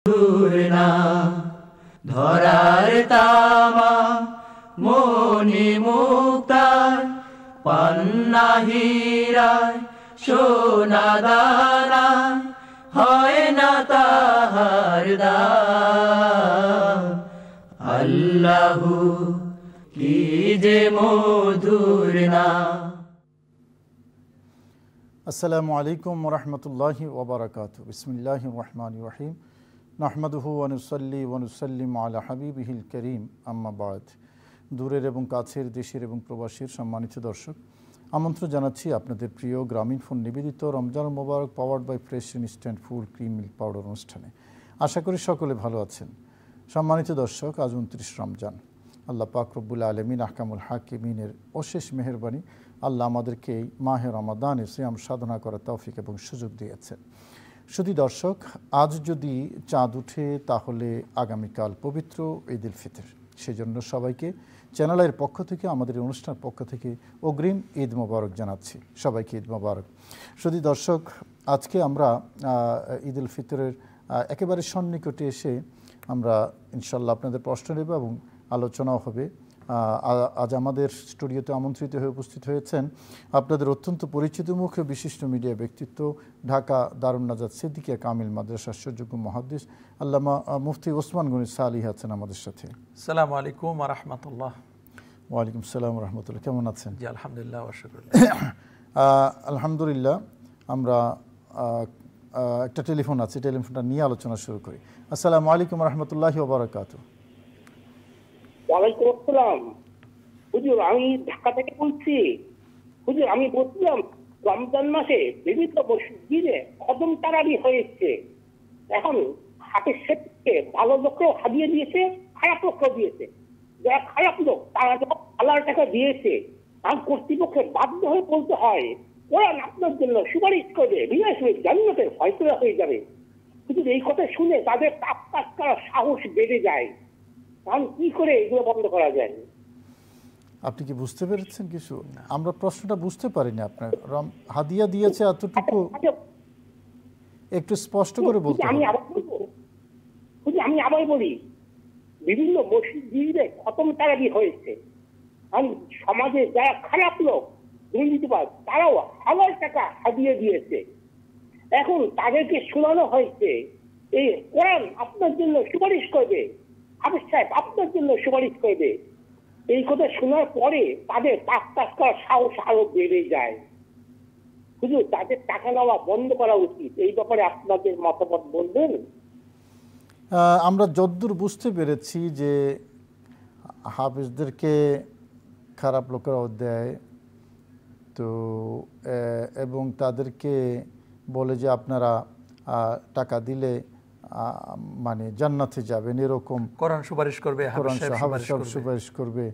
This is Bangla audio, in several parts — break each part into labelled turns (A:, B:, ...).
A: দূর না ধরার তামা মনি মুক্তার পান্না হীরায় সোনা দানা হয় না তাহার দাম। আল্লাহু কি যে মধুর না।
B: আসসালামু আলাইকুম ওয়া রাহমাতুল্লাহি ওয়া বারাকাতুহু। বিসমিল্লাহির রহমানির রহিম। নাহমাদুহু ওয়া নুসাল্লি ওয়া নুসাল্লিমু আলা হাবিবিহিল কারীম, আম্মা বাদ। দূরের এবং কাছের, দেশের এবং প্রবাসীর সম্মানিত দর্শক, আমন্ত্রণ জানাচ্ছি আপনাদের প্রিয় গ্রামীণ ফোন নিবেদিত রমজান মোবারক powered by fresh instant food cream milk powder অনুষ্ঠানে। আশা করি সকলে ভালো আছেন। সম্মানিত দর্শক, আজ 29 রমজান। আল্লাহ পাক রব্বুল আলামিন আহকামুল হাকিমিনের অশেষ মেহেরবানি, আল্লাহ আমাদেরকে এই মাহে রমাদানে সিয়াম সাধনা করার তৌফিক এবং সুযোগ দিয়েছেন। শুধু দর্শক, আজ যদি চাঁদ উঠে তাহলে আগামীকাল পবিত্র ঈদ উল ফিতর। সেজন্য সবাইকে চ্যানেলের পক্ষ থেকে, আমাদের অনুষ্ঠানের পক্ষ থেকে অগ্রিম ঈদ মোবারক জানাচ্ছি। সবাইকে ঈদ মোবারক। শুধু দর্শক, আজকে আমরা ঈদ উল ফিতরের একেবারে সন্নিকটে এসে আমরা ইনশাল্লাহ আপনাদের প্রশ্ন নেব এবং আলোচনাও হবে। আজ আমাদের স্টুডিওতে আমন্ত্রিত হয়ে উপস্থিত হয়েছেন আপনাদের অত্যন্ত পরিচিত মুখ বিশিষ্ট মিডিয়া ব্যক্তিত্ব, ঢাকা দারুন নাজাত সিদ্দিকিয়া কামিল মাদ্রাসার সুযোগ্য মুহাদ্দিস আল্লামা মুফতি ওসমান গনি সালিহ আছেন আমাদের সাথে।
C: আসসালামু আলাইকুম ওয়া রাহমাতুল্লাহ।
B: ওয়ালাইকুম আসসালাম ওয়া রাহমাতুল্লাহ। কেমন আছেন?
C: জি আলহামদুলিল্লাহ ওয়া শুকরিল্লাহ।
B: আলহামদুলিল্লাহ। আমরা একটা টেলিফোন আছে, টেলিফোনটা নিয়ে আলোচনা শুরু করি। আসসালামু আলাইকুম ওয়া রাহমাতুল্লাহি ওয়া বারাকাতুহু।
D: ওয়ালাইকুম আসসালাম। হুজুর, আমি ঢাকা থেকে বলছি। হুজুর, আমি বলছিলাম রমজান মাসে বিভিন্ন মসজিদে খতম তারাবি হয়েছে। এখন হাতের শেখকে ভালো লোককেও হারিয়ে দিয়েছে, খারাপ লোককেও দিয়েছে। যারা খারাপ লোক তারা যখন আল্লাহর টাকা দিয়েছে, তার কর্তৃপক্ষের বাধ্য হয়ে বলতে হয় কোরআন আপনার জন্য সুপারিশ করবে, বিনা শুনে জান্নাতের ফয়সালা হয়ে যাবে। কিন্তু এই কথা শুনে তাদের কাজ করার সাহস বেড়ে যায়। কারণ কি করে এগুলো বন্ধ করা যায়?
B: আপনি কি বুঝতে পেরেছেন কিছু? আমরা প্রশ্নটা বুঝতে পারিনি। আপনার হাদিয়া দিয়েছে এতটুকু একটু স্পষ্ট করে বলতে হবে।
D: আমি আবার বলি, বিভিন্ন মসজিদে খতম তারাবি হয়েছে। সমাজে যারা খারাপ লোক, দুর্নীতিবাজ, তারাও হাজার টাকা হাদিয়া দিয়েছে। এখন তাদেরকে শোনানো হয়েছে এই কোরআন আপনার জন্য সুপারিশ করবে, হাফেজ সাহেব আপনার জন্য সুপারিশ করবে। এই কথা শোনার পরে তাদের কাজ করার সাহস আরো বেড়ে যায়। শুধু তাদের টাকা নেওয়া বন্ধ করা উচিত। এই ব্যাপারে আপনাদের মতামত বলবেন?
B: আমরা যদ্দূর বুঝতে পেরেছি যে হাফেজদেরকে খারাপ লোকেরাও দেয় তো, এবং তাদেরকে বলে যে আপনারা টাকা দিলে মানে জান্নাতে যাবেন, এরকম
C: কোরআন সুপারিশ করবে,
B: সুপারিশ করবে।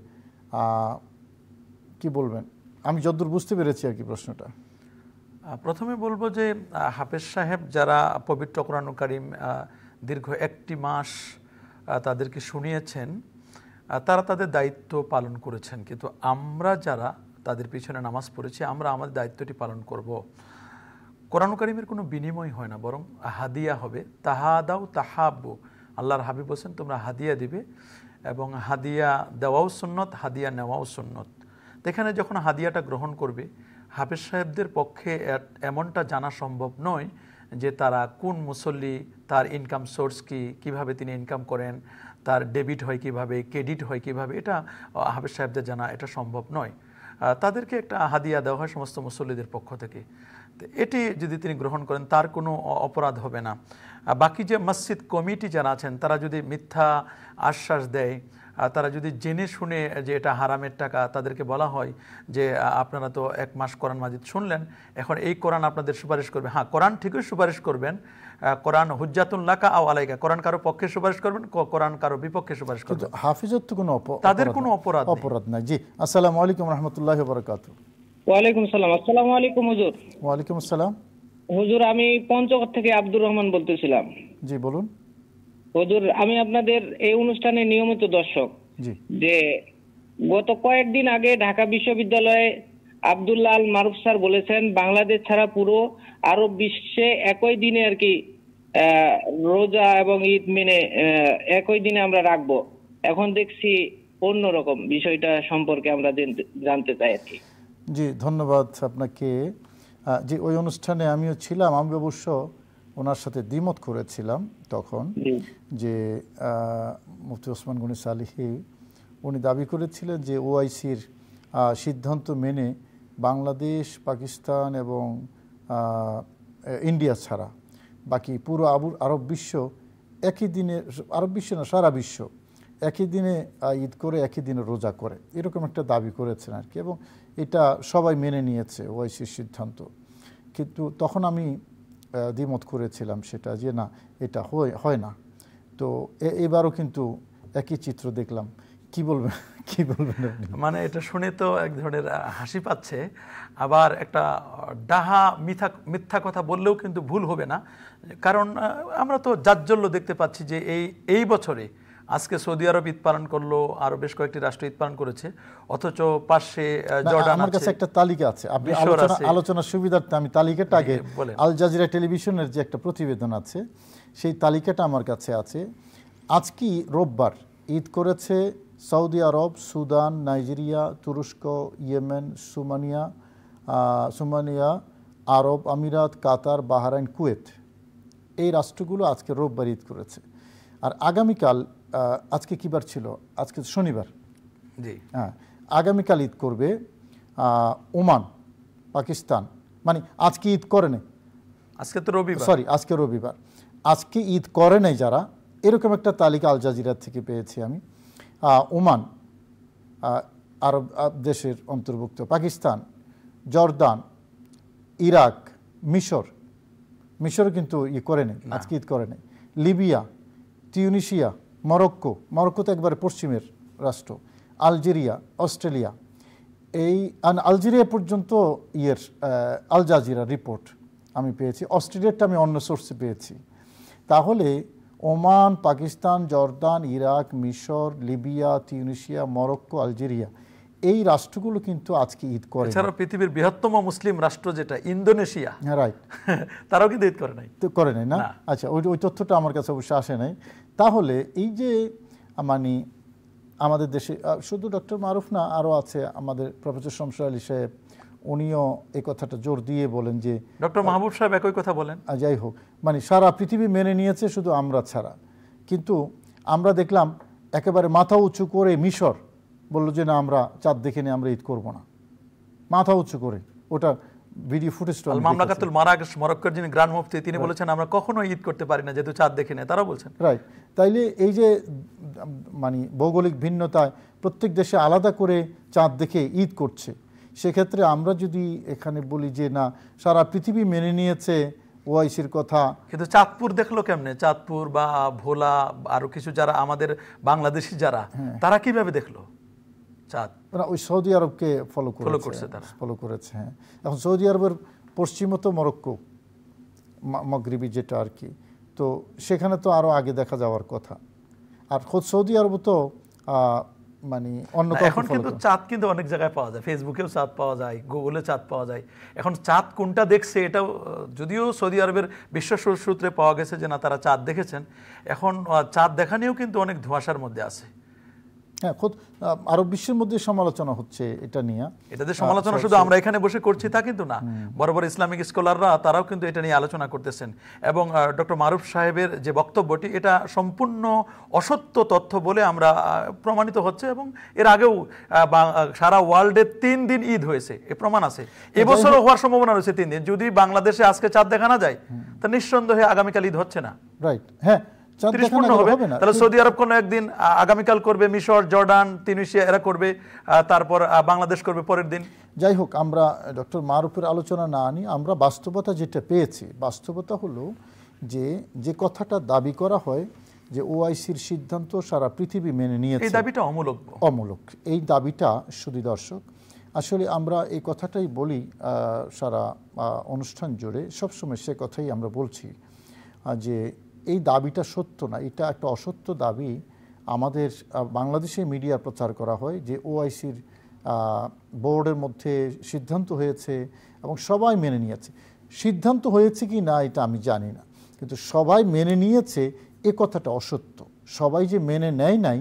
B: কি বলবেন? আমি যতদূর বুঝতে পেরেছি আর কি প্রশ্নটা।
C: প্রথমে বলবো যে হাফেজ সাহেব যারা পবিত্র কোরআন কারীম দীর্ঘ 1টি মাস তাদেরকে শুনিয়েছেন, তারা তাদের দায়িত্ব পালন করেছেন। কিন্তু আমরা যারা তাদের পিছনে নামাজ পড়েছি, আমরা আমাদের দায়িত্বটি পালন করব। কোরআন কারীমের কোনো বিনিময় হয় না, বরং হাদিয়া হবে। তাহাদাও তাহাব্বু, আল্লাহর হাবিব বলেন তোমরা হাদিয়া দিবে, এবং হাদিয়া দেওয়াও সুন্নত, হাদিয়া নেওয়াও সুন্নত। এখানে যখন হাদিয়াটা গ্রহণ করবে, হাফেজ সাহেবদের পক্ষে এমনটা জানা সম্ভব নয় যে তারা কোন মুসল্লি, তার ইনকাম সোর্স কি, কিভাবে তিনি ইনকাম করেন, তার ডেবিট হয় কিভাবে, ক্রেডিট হয় কিভাবে, এটা হাফেজ সাহেবদের জানা এটা সম্ভব নয়। তাদেরকে একটা হাদিয়া দেওয়া হয় সমস্ত মুসল্লিদের পক্ষ থেকে। এটি যদি তিনি গ্রহণ করেন তার কোনো অপরাধ হবে না। বাকি যে মসজিদ কমিটি যারা আছেন তারা যদি মিথ্যা আশ্বাস দেয়, তারা যদি জেনে শুনে যে এটা হারামের টাকা, তাদেরকে বলা হয় যে আপনারা তো 1 মাস কোরআন মাজিদ শুনলেন, এখন এই কোরআন আপনাদের সুপারিশ করবে। হ্যাঁ, কোরআন ঠিকই সুপারিশ করবেন। কোরআন হুজ্জাতুন লাকা আও আলাইকা, কোরআন কারো পক্ষে সুপারিশ করবেন, কোরআন কারো বিপক্ষে সুপারিশ করবেন।
B: হাফেজের তো কোনো
C: তাদের কোনো অপরাধ
B: নাই। জি, আসসালামু আলাইকুম ওয়া রাহমাতুল্লাহি ওয়া বারাকাতুহু।
E: ওয়ালাইকুম আসসালাম। আসসালামু আলাইকুম হুজুর।
B: ওয়ালাইকুম আসসালাম।
E: হুজুর, আমি পঞ্চগড় থেকে আব্দুর রহমান বলতেছিলাম।
B: জি বলুন।
E: হুজুর, আমি আপনাদের এই অনুষ্ঠানে নিয়মিত দর্শক।
B: জি।
E: যে গত কয়েকদিন আগে ঢাকা বিশ্ববিদ্যালয়ে আব্দুল্লাহ আল মারুফ স্যার বলেছেন বাংলাদেশ ছাড়া পুরো আরব বিশ্বে একই দিনে আর কি রোজা এবং ঈদ মেনে একই দিনে আমরা রাখবো। এখন দেখছি অন্যরকম, বিষয়টা সম্পর্কে আমরা জানতে চাই আর কি।
B: জি, ধন্যবাদ আপনাকে। যে ওই অনুষ্ঠানে আমিও ছিলাম, আমি অবশ্য ওনার সাথে দ্বিমত করেছিলাম তখন, যে মুফতি ওসমান গনি সালিহি উনি দাবি করেছিলেন যে ওআইসির সিদ্ধান্ত মেনে বাংলাদেশ, পাকিস্তান এবং ইন্ডিয়া ছাড়া বাকি পুরো আরব বিশ্ব একই দিনে, আরব বিশ্ব না সারা বিশ্ব একই দিনে ঈদ করে একই দিনে রোজা করে, এরকম একটা দাবি করেছেন আর কি, এবং এটা সবাই মেনে নিয়েছে ওআইসির সিদ্ধান্ত। কিন্তু তখন আমি দ্বিমত করেছিলাম সেটা, যে না, এটা হয় না। তো এবারও কিন্তু একই চিত্র দেখলাম। কি বলবেন
C: মানে এটা শুনে তো এক ধরনের হাসি পাচ্ছে, আবার একটা ডাহা মিথ্যা কথা বললেও কিন্তু ভুল হবে না। কারণ আমরা তো জাজ্জল্য দেখতে পাচ্ছি যে এই বছরে আজকে সৌদি আরব ঈদ পালন করলো, আরো বেশ কয়েকটি রাষ্ট্র ঈদ পালন করেছে, অথচ পাশে জর্ডান।
B: আমার কাছে একটা তালিকা আছে, আপনি আলোচনার সুবিধার্থে আমি তালিকাটা আগে, আল জাজিরা টেলিভিশনের যে একটা প্রতিবেদন আছে সেই তালিকাটা আমার কাছে আছে। আজকে রোববার ঈদ করেছে সৌদি আরব, সুদান, নাইজেরিয়া, তুরস্ক, ইয়েমেন, সুমানিয়া, আরব আমিরাত, কাতার, বাহরাইন, কুয়েত, এই রাষ্ট্রগুলো আজকে রোববার ঈদ করেছে। আর আগামীকাল, আজকে কি বার ছিল? আজকে শনিবার।
C: জি
B: হ্যাঁ, আগামীকাল ঈদ করবে ওমান, পাকিস্তান। মানে আজকে ঈদ করে নেই,
C: আজকে তো রবিবার,
B: সরি আজকে রবিবার, আজকে ঈদ করে নেই যারা, এরকম একটা তালিকা আল জাজিরা থেকে পেয়েছি আমি। ওমান আরব দেশের অন্তর্ভুক্ত, পাকিস্তান, জর্দান, ইরাক, মিশর কিন্তু করে নেই, আজকে ঈদ করে নেই, লিবিয়া, তিউনিশিয়া, মরক্কো তো একবারে পশ্চিমের রাষ্ট্র, আলজেরিয়া, অস্ট্রেলিয়া, এই আলজেরিয়া পর্যন্ত আল জাজিরা রিপোর্ট আমি পেয়েছি। অস্ট্রেলিয়াটা আমি অন্য সোর্সে পেয়েছি। তাহলে ওমান, পাকিস্তান, জর্দান, ইরাক, মিশর, লিবিয়া, তিউনিশিয়া, মরক্কো, আলজেরিয়া, এই রাষ্ট্রগুলো কিন্তু আজকে ঈদ করে।
C: এছাড়া পৃথিবীর বৃহত্তম মুসলিম রাষ্ট্র যেটা ইন্দোনেশিয়া,
B: হ্যাঁ রাইট,
C: তারাও কিন্তু ঈদ করে নাই।
B: করে নাই না? আচ্ছা, ওই তথ্যটা আমার কাছে অবশ্য আসে নাই। তাহলে এই যে মানে আমাদের দেশে শুধু ডক্টর মারুফ না, আরও আছে আমাদের প্রফেসর শমসুর আলী সাহেব, উনিও এই কথাটা জোর দিয়ে বলেন যে,
C: ডক্টর মাহবুব সাহেব একই কথা বলেন।
B: যাই হোক, মানে সারা পৃথিবী মেনে নিয়েছে, শুধু আমরা ছাড়া। কিন্তু আমরা দেখলাম একেবারে মাথা উঁচু করে মিশর বললো যে না, আমরা চাঁদ দেখে নিয়ে আমরা ঈদ করবো না, মাথা উঁচু করে। ওটা ভিডিও ফুটেজ।
C: মামলাকাতুল মারাকেশ, মরক্কোর যিনি গ্র্যান্ড মুফতি, তিনি বলেছেন আমরা কখনো ঈদ করতে পারি না যেহেতু চাঁদ দেখে নেয়, তারাও বলছেন।
B: রাইট। তাইলে এই যে মানে ভৌগোলিক ভিন্নতায় প্রত্যেক দেশে আলাদা করে চাঁদ দেখে ঈদ করছে, সেক্ষেত্রে আমরা যদি এখানে বলি যে না, সারা পৃথিবী মেনে নিয়েছে ওআইসির কথা,
C: কিন্তু চাঁদপুর দেখলো কেমনে? চাঁদপুর বা ভোলা, আরো কিছু যারা আমাদের বাংলাদেশি যারা, তারা কিভাবে দেখলো চাঁদ?
B: ওই সৌদি আরবকে ফলো করেছে। হ্যাঁ, এখন সৌদি আরবের পশ্চিমত মরক্কো, মগরিবি যেটা আর কি, তো সেখানে তো আরো আগে দেখা যাওয়ার কথা। আর খোদ সৌদি আরব তো মানে অন্য,
C: এখন কিন্তু চাঁদ কিন্তু অনেক জায়গায় পাওয়া যায়, ফেসবুকেও চাঁদ পাওয়া যায়, গুগলে চাঁদ পাওয়া যায়। এখন চাঁদ কোনটা দেখছে এটাও, যদিও সৌদি আরবের বিশ্ব সূত্রে পাওয়া গেছে যে না, তারা চাঁদ দেখেছেন, এখন চাঁদ দেখা নিয়েও কিন্তু অনেক ধোঁয়াশার মধ্যে আছে।
B: হ্যাঁ, খোদ আরব বিশ্বের মধ্যে সমালোচনা হচ্ছে এটা নিয়ে।
C: এটাতে সমালোচনা শুধু আমরা এখানে বসে করছি তা কিন্তু না, বড় বড় ইসলামিক স্কলাররা তারাও কিন্তু এটা নিয়ে আলোচনা করতেছেন। এবং ডক্টর মারুফ সাহেবের যে বক্তব্যটি, এটা সম্পূর্ণ অসত্য তথ্য বলে আমরা প্রমাণিত হচ্ছে। এবং এর আগেও সারা ওয়ার্ল্ডে 3 দিন ঈদ হয়েছে, এ প্রমাণ আছে। এবছরও হওয়ার সম্ভাবনা রয়েছে 3 দিন। যদি বাংলাদেশে আজকে চাঁদ দেখা না যায়, তা নিঃসন্দেহে আগামীকাল ঈদ হচ্ছে না।
B: রাইট, হ্যাঁ,
C: তাহলে সৌদি আরব কোনো একদিন আগামীকাল করবে, মিশর, জর্ডান, তিউনিসিয়া এরা করবে, তারপর বাংলাদেশ করবে পরের দিন।
B: যাই হোক, আমরা ডক্টর মারুফের আলোচনা না আনি, আমরা বাস্তবতা যেটা পেয়েছি, বাস্তবতা হলো যে কথাটা দাবি করা হয় যে ওআইসির সিদ্ধান্ত সারা পৃথিবী মেনে নিয়েছে,
C: এই দাবিটা
B: অমূলক। এই দাবিটা শুধু দর্শক, আসলে আমরা এই কথাটাই বলি সারা অনুষ্ঠান জুড়ে, সবসময় সে কথাই আমরা বলছি যে এই দাবিটা সত্য না, এটা একটা অসত্য দাবি। আমাদের বাংলাদেশে মিডিয়া প্রচার করা হয় যে ওআইসির বোর্ডের মধ্যে সিদ্ধান্ত হয়েছে এবং সবাই মেনে নিয়েছে। সিদ্ধান্ত হয়েছে কি না এটা আমি জানি না। কিন্তু সবাই মেনে নিয়েছে এ কথাটা অসত্য। সবাই যে মেনে নেয় নাই,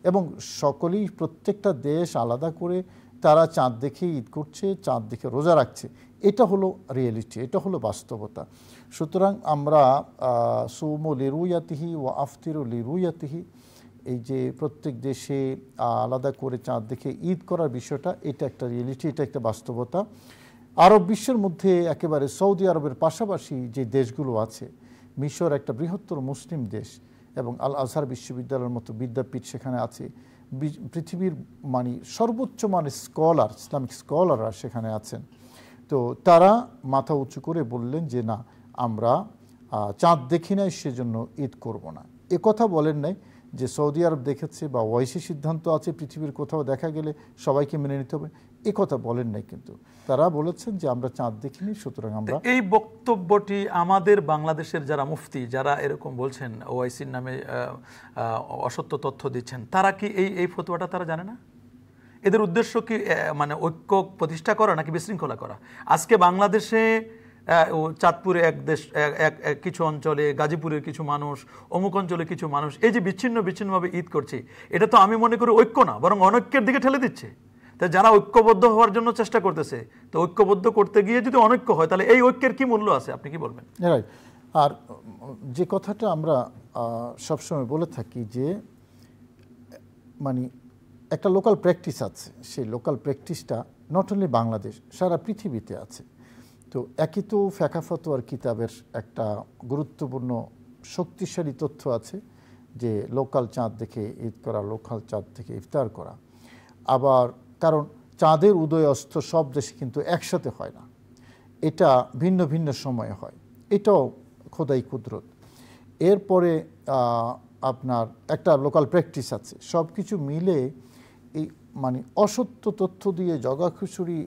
B: এবং সকলেই প্রত্যেকটা দেশ আলাদা করে তারা চাঁদ দেখে ঈদ করছে, চাঁদ দেখে রোজা রাখছে, এটা হলো রিয়েলিটি, এটা হলো বাস্তবতা। সুতরাং আমরা সৌমু লিরুয়াতিহি ও আফতিরু লিরুয়াতিহি, এই যে প্রত্যেক দেশে আলাদা করে চাঁদ দেখে ঈদ করার বিষয়টা, এটা একটা রিয়েলিটি, এটা একটা বাস্তবতা। আরব বিশ্বের মধ্যে একেবারে সৌদি আরবের পাশাপাশি যে দেশগুলো আছে, মিশর একটা বৃহত্তর মুসলিম দেশ এবং আল আজহার বিশ্ববিদ্যালয়ের মতো বিদ্যাপীঠ সেখানে আছে, পৃথিবীর মানে সর্বোচ্চ মানের স্কলার, ইসলামিক স্কলাররা সেখানে আছেন। তো তারা মাথা উঁচু করে বললেন যে না, আমরা চাঁদ দেখি নাই সেজন্য ঈদ করব না। এ কথা বলেন নাই যে সৌদি আরব দেখেছে বা ওয়াইসি সিদ্ধান্ত আছে পৃথিবীর কোথাও দেখা গেলে সবাইকে মেনে নিতে হবে, এ কথা বলেন নাই। কিন্তু তারা বলেছেন যে আমরা চাঁদ দেখিনি, সুতরাং আমরা।
C: এই বক্তব্যটি আমাদের বাংলাদেশের যারা মুফতি, যারা এরকম বলছেন, ওআইসির নামে অসত্য তথ্য দিচ্ছেন, তারা কি এই ফতোয়াটা তারা জানে না? এদের উদ্দেশ্য কি মানে ঐক্য প্রতিষ্ঠা করা নাকি বিশৃঙ্খলা করা? আজকে বাংলাদেশে চাঁদপুরে এক দেশ, কিছু অঞ্চলে, গাজীপুরের কিছু মানুষ, অমুক অঞ্চলে কিছু মানুষ, এই যে বিচ্ছিন্নভাবে ঈদ করছে, এটা তো আমি মনে করি ঐক্য না, বরং অনৈক্যের দিকে ঠেলে দিচ্ছে। তাই যারা ঐক্যবদ্ধ হওয়ার জন্য চেষ্টা করতেছে, তো ঐক্যবদ্ধ করতে গিয়ে যদি অনৈক্য হয়, তাহলে এই ঐক্যের কি মূল্য আছে? আপনি কি বলবেন?
B: আর যে কথাটা আমরা সবসময় বলে থাকি যে মানে একটা লোকাল প্র্যাকটিস আছে, সেই লোকাল প্র্যাকটিসটা নট অনলি বাংলাদেশ, সারা পৃথিবীতে আছে। তো একই তো ফিকহ ফতোয়ার কিতাবের একটা গুরুত্বপূর্ণ শক্তিশালী তথ্য আছে যে লোকাল চাঁদ দেখে ঈদ করা, লোকাল চাঁদ থেকে ইফতার করা। আবার কারণ চাঁদের উদয় অস্ত সব দেশে কিন্তু একসাথে হয় না, এটা ভিন্ন ভিন্ন সময়ে হয়, এটাও খোদাই কুদরত। এরপরে আপনার একটা লোকাল প্র্যাকটিস আছে, সব কিছু মিলে এই মানে অসত্য তথ্য দিয়ে জগাখিচুড়ি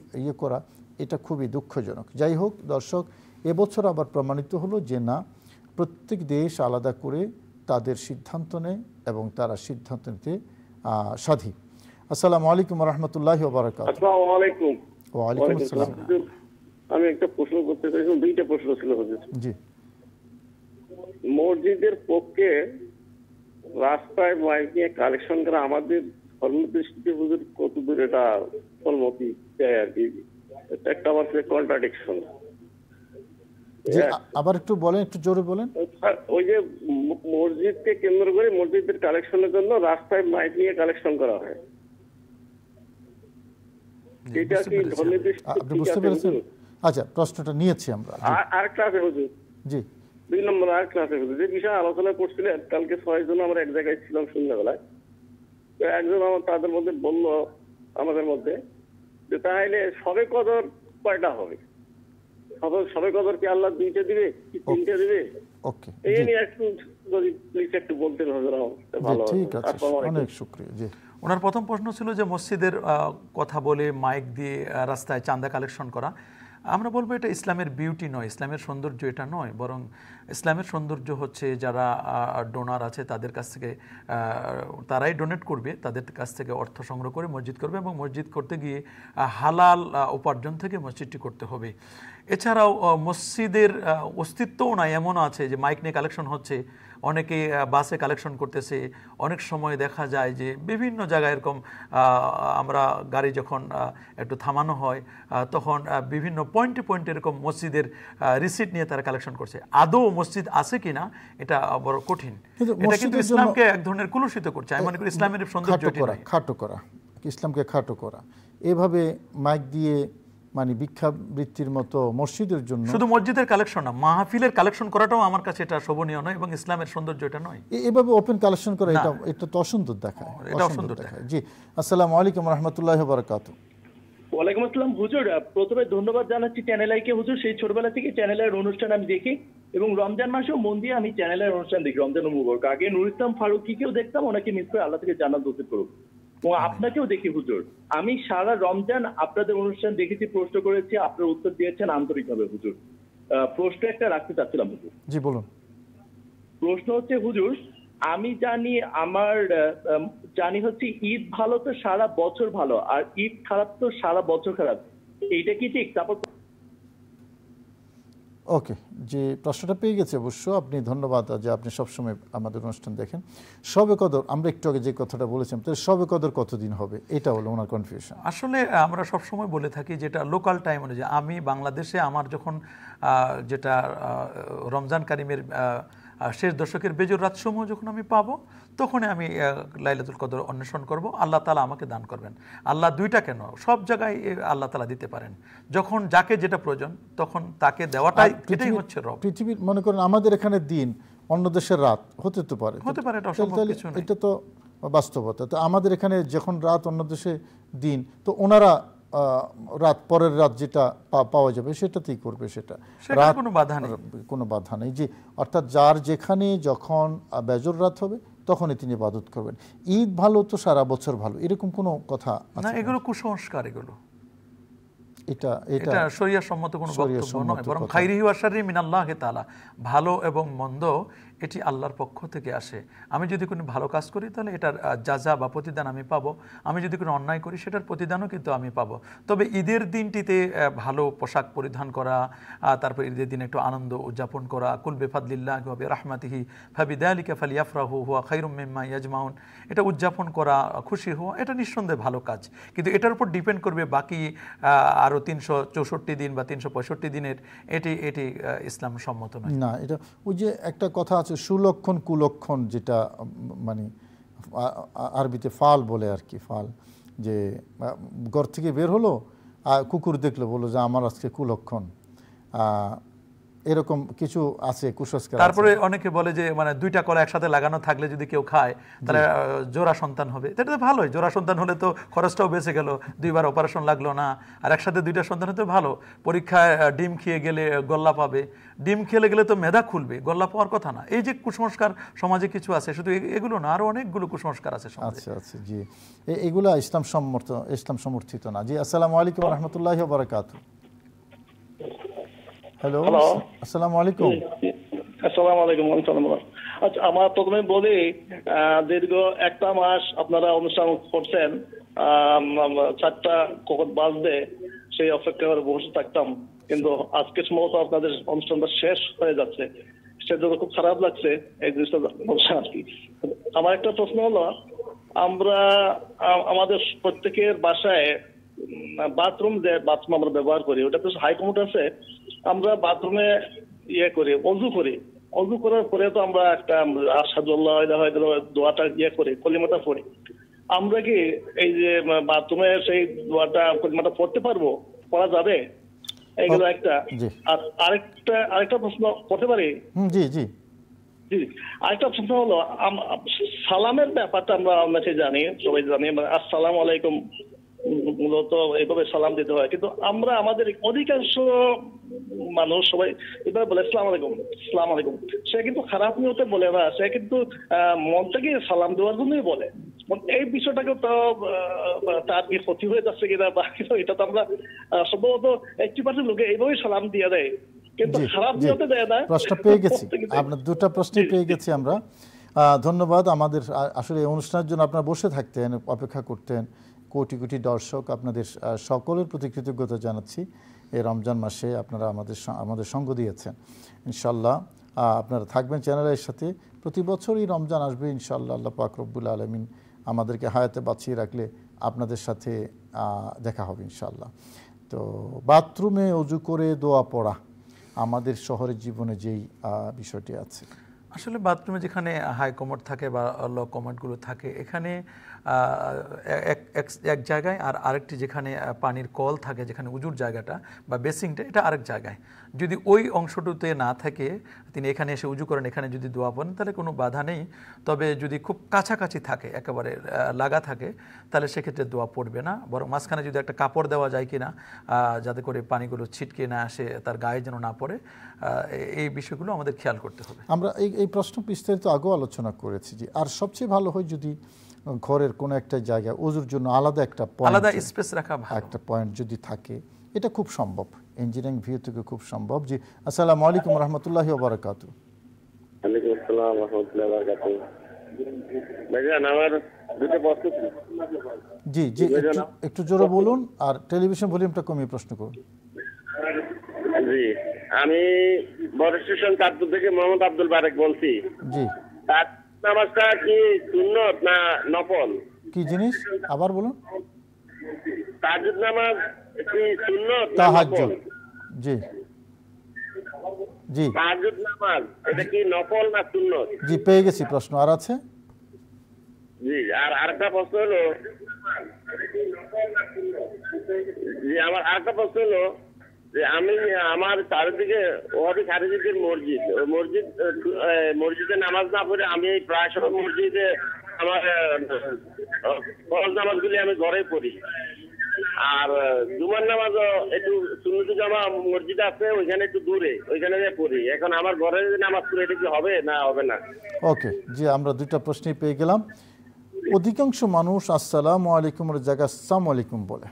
B: করা, এটা খুবই দুঃখজনক। যাই হোক দর্শক, এবছর আবার প্রমাণিত হলো যে না, প্রত্যেক দেশ আলাদা করে তাদের সিদ্ধান্ত নেয় এবং তারা সিদ্ধান্ত নিতে স্বাধীন। আসসালামু আলাইকুম ওয়া রাহমাতুল্লাহি ওয়া বারাকাতুহু।
F: আসসালামু আলাইকুম।
B: ওয়া আলাইকুম আসসালাম।
F: আমি একটা প্রশ্ন করতে চাইছিলাম, দুইটা প্রশ্ন ছিল হুজুর।
B: জি।
F: মসজিদের পক্ষে রাস্তায় মাইক নিয়ে কালেকশন করা আমাদের ধর্মের দৃষ্টিতে হুজুর কত দূর এটা সম্মতি দেয় আর কি? এটা একটা আমার কন্ট্রাডিকশন।
B: আবার একটু বলেন, একটু জোরে বলেন।
F: ওই যে মসজিদকে কেন্দ্র করে মসজিদের কালেকশনের জন্য রাস্তায় মাইক নিয়ে কালেকশন করা হয়, এটা কি ধর্মের দৃষ্টিতে?
B: আপনি বুঝতে পেরেছেন? আচ্ছা, প্রশ্নটা নিয়েছি আমরা।
F: আরেকটা আছে হুজুর,
B: জি
F: 2 নম্বর আরেকটা আছে হুজুর, যে বিষয়ে আলোচনা করছিলেন কালকে 6 জন আমরা এক জায়গায় ছিলাম সন্ধ্যাবেলায়। তো একজন তাদের মধ্যে বলল আমাদের মধ্যে যে তাহলে সবে কদর কয়টা হবে? সবে কদর কি আল্লাহ 2টা দিবে কি 3টা দিবে?
B: ওকে,
F: এই নিয়ে একটু যদি প্লিজ একটু বলতেন হুজুর, ভালো।
B: ঠিক আছে, অনেক শুকরিয়া। জি।
C: ওনার প্রথম প্রশ্ন ছিল যে মসজিদের কথা বলে মাইক দিয়ে রাস্তায় চাঁদা কালেকশন করা। আমরা বলবো এটা ইসলামের বিউটি নয়, ইসলামের সৌন্দর্য এটা নয়, বরং ইসলামের সৌন্দর্য হচ্ছে যারা ডোনার আছে তাদের কাছ থেকে, তারাই ডোনেট করবে, তাদের কাছ থেকে অর্থ সংগ্রহ করে মসজিদ করবে এবং মসজিদ করতে গিয়ে হালাল উপার্জন থেকে মসজিদটি করতে হবে। এছাড়াও মসজিদের অস্তিত্বও নাই, এমনও আছে যে মাইক নিয়ে কালেকশন হচ্ছে, অনেকে বাসে কালেকশন করতেছে। অনেক সময় দেখা যায় যে বিভিন্ন জায়গায় এরকম আমরা গাড়ি যখন একটু থামানো হয় তখন বিভিন্ন পয়েন্টে পয়েন্টে এরকম মসজিদের রিসিট নিয়ে তারা কালেকশন করছে। আদৌ মসজিদ আছে কিনা এটা বড় কঠিন। এটা কিন্তু ইসলামকে এক ধরনের কুলুষিত করছে। আমি মনে করি ইসলামের সৌন্দর্য
B: খাটো করা, ইসলামকে খাটো করা, এভাবে মাইক দিয়ে মানে ভিক্ষাবৃত্তির মতো মসজিদের জন্য, শুধু
C: মসজিদের কালেকশন না, মাহফিলের কালেকশন করাটাও আমার কাছে এটা শোভনীয় নয় এবং ইসলামের সৌন্দর্য এটা নয়।
B: এভাবে ওপেন কালেকশন করা এটা তো অসুন্দর দেখায়, এটা অসুন্দর দেখায়। জি, আসসালামু আলাইকুম ওয়া রাহমাতুল্লাহি ওয়া বারাকাতুহু।
A: ওয়ালাইকুম আসসালাম হুজুর, প্রথমে ধন্যবাদ জানাচ্ছি চ্যানেল আইকে হুজুর। সেই ছোটবেলা থেকে চ্যানেলের অনুষ্ঠান আমি দেখি এবং রমজান মাসেও মন দিয়ে আমি চ্যানেলের অনুষ্ঠান দেখি। রমজান মুবারক আগে নুর ইসলাম ফারুকীকেও দেখতাম, ওনাকে মিস করে আল্লাহ থেকে জান্নাত নসিব করুক। এবং আপনাকেও দেখি হুজুর, আমি সারা রমজান আপনাদের অনুষ্ঠান দেখেছি, প্রশ্ন করেছি, আপনার উত্তর দিয়েছেন আন্তরিকভাবে হুজুর। প্রশ্ন একটা রাখতে চাচ্ছিলাম হুজুর।
B: জি বলুন।
A: প্রশ্ন হচ্ছে হুজুর, আমি জানি হচ্ছে ঈদ ভালো তো সারা বছর ভালো, আর ঈদ খারাপ তো সারা বছর খারাপ, এইটা কি ঠিক? তারপর
B: ওকে, যে প্রশ্নটা পেয়ে গেছে অবশ্য, আপনি ধন্যবাদ যে আপনি সবসময় আমাদের অনুষ্ঠান দেখেন। শবে কদর আমরা একটু আগে যে কথাটা বলেছিলাম, তাহলে শবে কদর কতদিন হবে, এটা হলো ওনার কনফিউশন।
C: আসলে আমরা সবসময় বলে থাকি যেটা লোকাল টাইম অনুযায়ী, আমি বাংলাদেশে আমার যখন যেটা রমজান কারিমের শেষ দশকের বেজর রাতসমূহ যখন আমি পাবো, তখন আমি লাইলাতুল কদর অন্বেষণ করব, আল্লাহ তাআলা আমাকে দান করবেন। আল্লাহ দুইটা কেন, সব জায়গায় আল্লাহ তাআলা দিতে পারেন, যখন যাকে যেটা প্রয়োজন তখন তাকে দেওয়াটাই, এটাই হচ্ছে রব।
B: পৃথিবীর মনে করেন আমাদের এখানে দিন, অন্য দেশের রাত হতে তো পারে,
C: এটা অসম্ভব কিছু না,
B: এটা তো বাস্তবতা। তো আমাদের এখানে যখন রাত, অন্য দেশে দিন, তো ওনারা রাত, পরের রাত যেটা পাওয়া যাবে সেটাতেই করবে, সেটা রাত, কোনো বাধা নেই। যে অর্থাৎ যার যেখানে যখন বেজর রাত হবে তখনই তিনি ইবাদত করবেন। ঈদ ভালো তো সারা বছর ভালো, এরকম কোনো কথা
C: না, এগুলো কুসংস্কার, এগুলো
B: এটা
C: শরিয়া সম্মত কোনো বক্তব্য নয়, বরং খাইরিহি ওয়া শাররি মিনাল্লাহি তাআলা, ভালো এবং মন্দ এটি আল্লাহর পক্ষ থেকে আসে। আমি যদি কোনো ভালো কাজ করি তাহলে এটার জাযা বা প্রতিদান আমি পাবো, আমি যদি কোনো অন্যায় করি সেটার প্রতিদানও কিন্তু আমি পাবো। তবে ঈদের দিনটিতে ভালো পোশাক পরিধান করা, তারপর ঈদের দিনে একটু আনন্দ উদযাপন করা, কুল বিফাদলিল্লাহি ওয়া বিরাহমাতিহি ফাবিযালিকা ফালিয়াফরাহু হুয়া খায়রুম মিম্মা ইয়াজমাউন, এটা উদযাপন করা, খুশি হওয়া, এটা নিঃসন্দেহে ভালো কাজ। কিন্তু এটার উপর ডিপেন্ড করবে বাকি আরও 364 দিন বা 365 দিনের, এটি ইসলাম সম্মত নয়।
B: না, এটা ওই যে একটা কথা আছে, সুলক্ষণ কুলক্ষণ, যেটা মানে আরবিতে ফাল বলে আর কি, ফাল, যে ঘর থেকে বের হলো আর কুকুর দেখলো, বললো যে আমার আজকে কুলক্ষণ, এরকম কিছু আছে কুসংস্কার।
C: তারপরে অনেকে বলে যে মানে দুইটা কলা একসাথে লাগানো থাকলে যদি কেউ খায় তাহলে জোড়া সন্তান হবে। এটা তো ভালোই, জোড়া সন্তান হলে তো খরচটাও বেঁচে গেল, দুইবার অপারেশন লাগলো না, আর একসাথে দুইটা সন্তান হতে ভালো। পরীক্ষায় ডিম খেয়ে গেলে গোল্লা পাবে, ডিম খেলে গেলে তো মেধা খুলবে, গোল্লা পাওয়ার কথা না। এই যে কুসংস্কার সমাজে কিছু আছে, শুধু এগুলো না, আরো অনেকগুলো কুসংস্কার আছে সমাজে।
B: আচ্ছা আচ্ছা, জি, এগুলো ইসলাম সমর্থিত না। জি, আসসালামু আলাইকুম ওয়া রাহমাতুল্লাহি ওয়া বারাকাতুহু। হ্যালো, আসসালামু আলাইকুম।
A: আসসালামু আলাইকুম। আচ্ছা, আমার প্রথমে বলি, দীর্ঘ একটা মাস আপনারা অনুষ্ঠান করছেন, 4টা কখন বাজবে সেই অপেক্ষা করে বসে থাকতাম, কিন্তু আজকে সম্ভবত আপনাদের অনুষ্ঠানটা শেষ হয়ে যাচ্ছে, সেজন্য খুব খারাপ লাগছে এই জিনিসটা বলছে আর কি। আমার একটা প্রশ্ন হলো, আমরা আমাদের প্রত্যেকের বাসায় বাথরুম আমরা ব্যবহার করি, ওটা তো হাইকমোড আছে, আমরা বাথরুমে করি, অজু করার পরে তো আমরা একটা আশহাদুল্লাহ ইলাহা ইল্লাল্লাহ দোয়াটা করি, কলিমাটা পড়ি। আমরা কি এই যে বাথরুমে সেই দোয়াটা, কলিমাটা পড়তে পারবো, পড়া যাবে? এগুলো একটা। আর আরেকটা প্রশ্ন করতে পারি?
B: জি জি
A: জি, আরেকটা প্রশ্ন হলো, সালামের ব্যাপারটা আমরা অনেকে জানি, সবাই জানি, আসসালামু আলাইকুম মূলত এইভাবে সালাম দিতে হয়, কিন্তু আমরা আমাদের অধিকাংশ মানুষ সবাই এভাবে বলে আসসালামু আলাইকুম। সে কিন্তু খারাপ নিয়তে বলে না, সে কিন্তু মন থেকে সালাম দেওয়ার জন্যই বলে। এই বিষয়টাকে তো তার কি ক্ষতি হয়ে যাচ্ছে কিনা, বা এটা তো আমরা সম্ভবত 80% লোকে এইভাবেই সালাম দিয়ে দেয়, কিন্তু খারাপ নিয়তে দেয় না।
B: প্রশ্ন পেয়ে গেছি, আপনার দুটো প্রশ্নই পেয়ে গেছি আমরা। ধন্যবাদ। আমাদের আসলে এই অনুষ্ঠানের জন্য আপনারা বসে থাকতেন, অপেক্ষা করতেন, কোটি কোটি দর্শক, আপনাদের সকলের প্রতি কৃতজ্ঞতা জানাচ্ছি। এই রমজান মাসে আপনারা আমাদের সঙ্গ দিয়েছেন। ইনশাল্লাহ আপনারা থাকবেন চ্যানেলের সাথে। প্রতি বছরই রমজান আসবে ইনশাল্লাহ। আল্লাহ পাক রব্বুল আলামিন আমাদেরকে হায়াতে বাঁচিয়ে রাখলে আপনাদের সাথে দেখা হবে ইনশাল্লাহ। তো বাথরুমে অজু করে দোয়া পড়া আমাদের শহরের জীবনে যেই বিষয়টি আছে,
C: আসলে বাথরুমে যেখানে হাই কমোড থাকে বা লো কমোডগুলো থাকে, এখানে এক জায়গায়, আর আরেকটি যেখানে পানির কল থাকে, যেখানে উজুর জায়গাটা বা বেসিংটা, এটা আরেক জায়গায়। যদি ওই অংশটুতে না থাকে, তিনি এখানে এসে উজু করেন, এখানে যদি দোয়া পড়েন, তাহলে কোনো বাধা নেই। তবে যদি খুব কাছাকাছি থাকে, একেবারে লাগা থাকে, তাহলে সেক্ষেত্রে দোয়া পড়বে না। বরং মাঝখানে যদি একটা কাপড় দেওয়া যায় কিনা, যাতে করে পানিগুলো ছিটকে না আসে, তার গায়ে যেন না পড়ে, এই বিষয়গুলো আমাদের খেয়াল করতে হবে।
B: আমরা এই প্রশ্ন বিস্তারিত আগেও আলোচনা করেছি। যে আর সবচেয়ে ভালো হয় যদি ঘরের কোনো একটা জায়গায় ওযুর জন্য আলাদা একটা পয়েন্ট,
C: আলাদা স্পেস রাখা ভালো,
B: একটা পয়েন্ট যদি থাকে, এটা খুব সম্ভব, ইঞ্জিনিয়ারিং ভিউ থেকে খুব সম্ভব। জি, আসসালামু আলাইকুম ওয়া রাহমাতুল্লাহি ওয়া বারাকাতুহু।
F: ওয়ালাইকুম আসসালাম ওয়া রাহমাতুল্লাহি ওয়া বারাকাতুহু। ভাইজান, আমার দুটো প্রশ্ন ছিল।
B: জি জি, একটু জোরে বলুন আর টেলিভিশন ভলিউমটা কমিয়ে প্রশ্ন করুন।
F: জি, আমি বড় স্টেশন চাঁদপুর থেকে মোহাম্মদ আব্দুল বারেক বলছি।
B: জি,
F: তার নামাজটা কি সুন্নত না নফল?
B: কি জিনিস আবার বলুন?
F: তাহাজ্জুদ নামাজ কি সুন্নত না
B: তাহাজ্জুদ,
F: নফল?
B: জি জি
F: তাহাজ্জুদ নামাজ এটা কি নফল না সুন্নত?
B: জি, পেয়ে গেছি প্রশ্ন। আর আছে?
F: জি, আর আরেকটা প্রশ্ন হলো, জি আমার আরেকটা প্রশ্ন হলো যে আমি আমার চারিদিকে ওয়াহাবি খারিজিদের মসজিদ, ওই মসজিদে নামাজ না পড়ে আমি প্রায় সব মসজিদে আমার ফরজ নামাজগুলি আমি ঘরে পড়ি। আর জুমার নামাজও একটু সুন্নতি জামা মসজিদ আছে ওইখানে একটু দূরে, ওইখানে পড়ি। এখন আমার ঘরে নামাজ পড়ে এটা কি হবে না হবে না?
B: ওকে, জি আমরা দুইটা প্রশ্নই পেয়ে গেলাম। অধিকাংশ মানুষ আসসালামু আলাইকুমের জায়গায় আসসালামু আলাইকুম বলে,